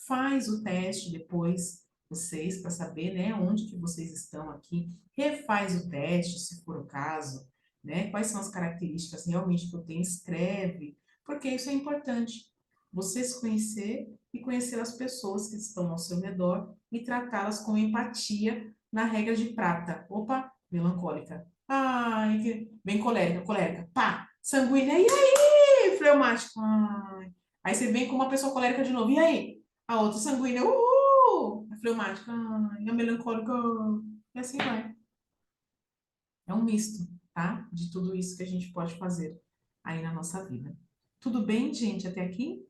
Faz o teste depois, vocês, para saber, né, onde que vocês estão aqui. Refaz o teste, se for o caso, né? Quais são as características realmente que eu tenho, escreve, porque isso é importante. Você se conhecer e conhecer as pessoas que estão ao seu redor e tratá-las com empatia na regra de prata. Opa, melancólica. Ai, bem colérica, colérica. Pá, sanguínea. E aí, fleumático. Ai. Aí você vem com uma pessoa colérica de novo. E aí? A outra sanguínea. Uhul! A fleumática. Ai, a melancólica. E assim vai. É um misto, tá? De tudo isso que a gente pode fazer aí na nossa vida. Tudo bem, gente, até aqui?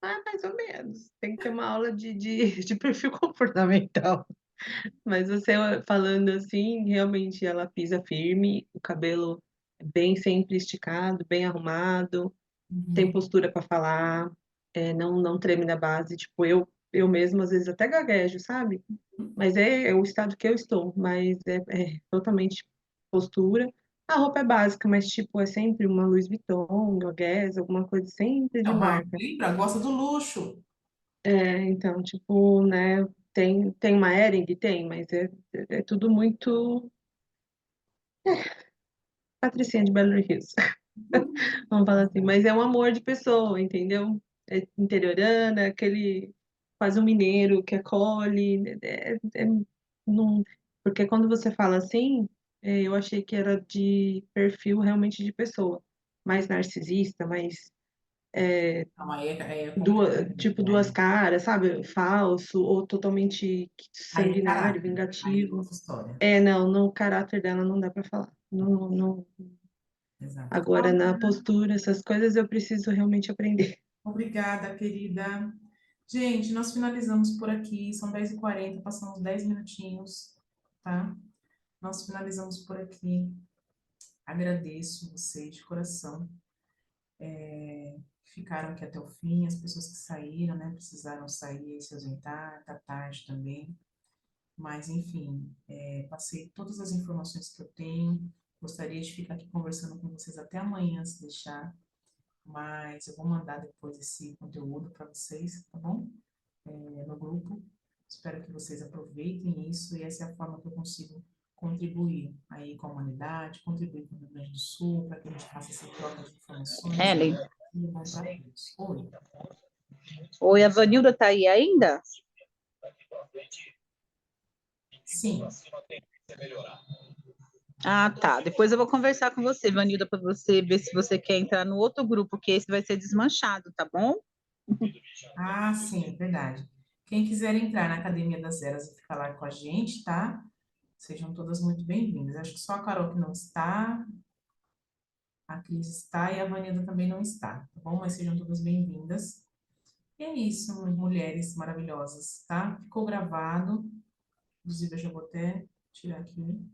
Ah, mais ou menos. Tem que ter uma aula de perfil comportamental. Mas você falando assim, realmente ela pisa firme, o cabelo é bem sempre esticado, bem arrumado, tem Uhum. postura para falar, não treme na base. Tipo, eu mesmo às vezes até gaguejo, sabe? Mas é o estado que eu estou, mas é totalmente postura. A roupa é básica, mas tipo, é sempre uma Louis Vuitton, uma Guess, alguma coisa sempre É de uma, marca. lembra? Gosta do luxo. Então, tipo, né, tem uma Hering? Tem, mas é tudo muito patricinha de Beverly Hills, vamos falar assim, mas é um amor de pessoa, entendeu? É interiorana, aquele quase um mineiro que acolhe, não, porque quando você fala assim, eu achei que era de perfil realmente de pessoa, mais narcisista, mais Não, aí é duas, complicado, tipo duas né? caras, sabe? Falso ou totalmente Aí é sanguinário, caráter. Aí é vingativo. outra história. Não, no caráter dela não dá pra falar. Exato. Agora, na postura, essas coisas eu preciso realmente aprender. Obrigada, querida. Gente, nós finalizamos por aqui. São 10h40, passamos 10 minutinhos, tá? Nós finalizamos por aqui. Agradeço vocês de coração. Ficaram aqui até o fim. As pessoas que saíram, né? Precisaram sair e se ausentar. Tá tarde também. Mas, enfim, passei todas as informações que eu tenho. Gostaria de ficar aqui conversando com vocês até amanhã, se deixar. Mas eu vou mandar depois esse conteúdo para vocês, tá bom? No grupo. Espero que vocês aproveitem isso e essa é a forma que eu consigo contribuir aí com a humanidade, contribuir com o Rio Grande do Sul, para que a gente faça essa troca de informações Ellen, e é bom para todos. Oi. oi, a Vanilda tá aí ainda? Sim, Ah, tá. Depois eu vou conversar com você, Vanilda, para você ver se você quer entrar no outro grupo, que esse vai ser desmanchado, tá bom? sim, verdade. Quem quiser entrar na Academia das Eras e ficar lá com a gente, tá? Sejam todas muito bem-vindas. Acho que só a Carol que não está, a Cris está e a Vanilda também não está, tá bom? Mas sejam todas bem-vindas. E é isso, mulheres maravilhosas, tá? Ficou gravado. Inclusive, eu já vou até tirar aqui.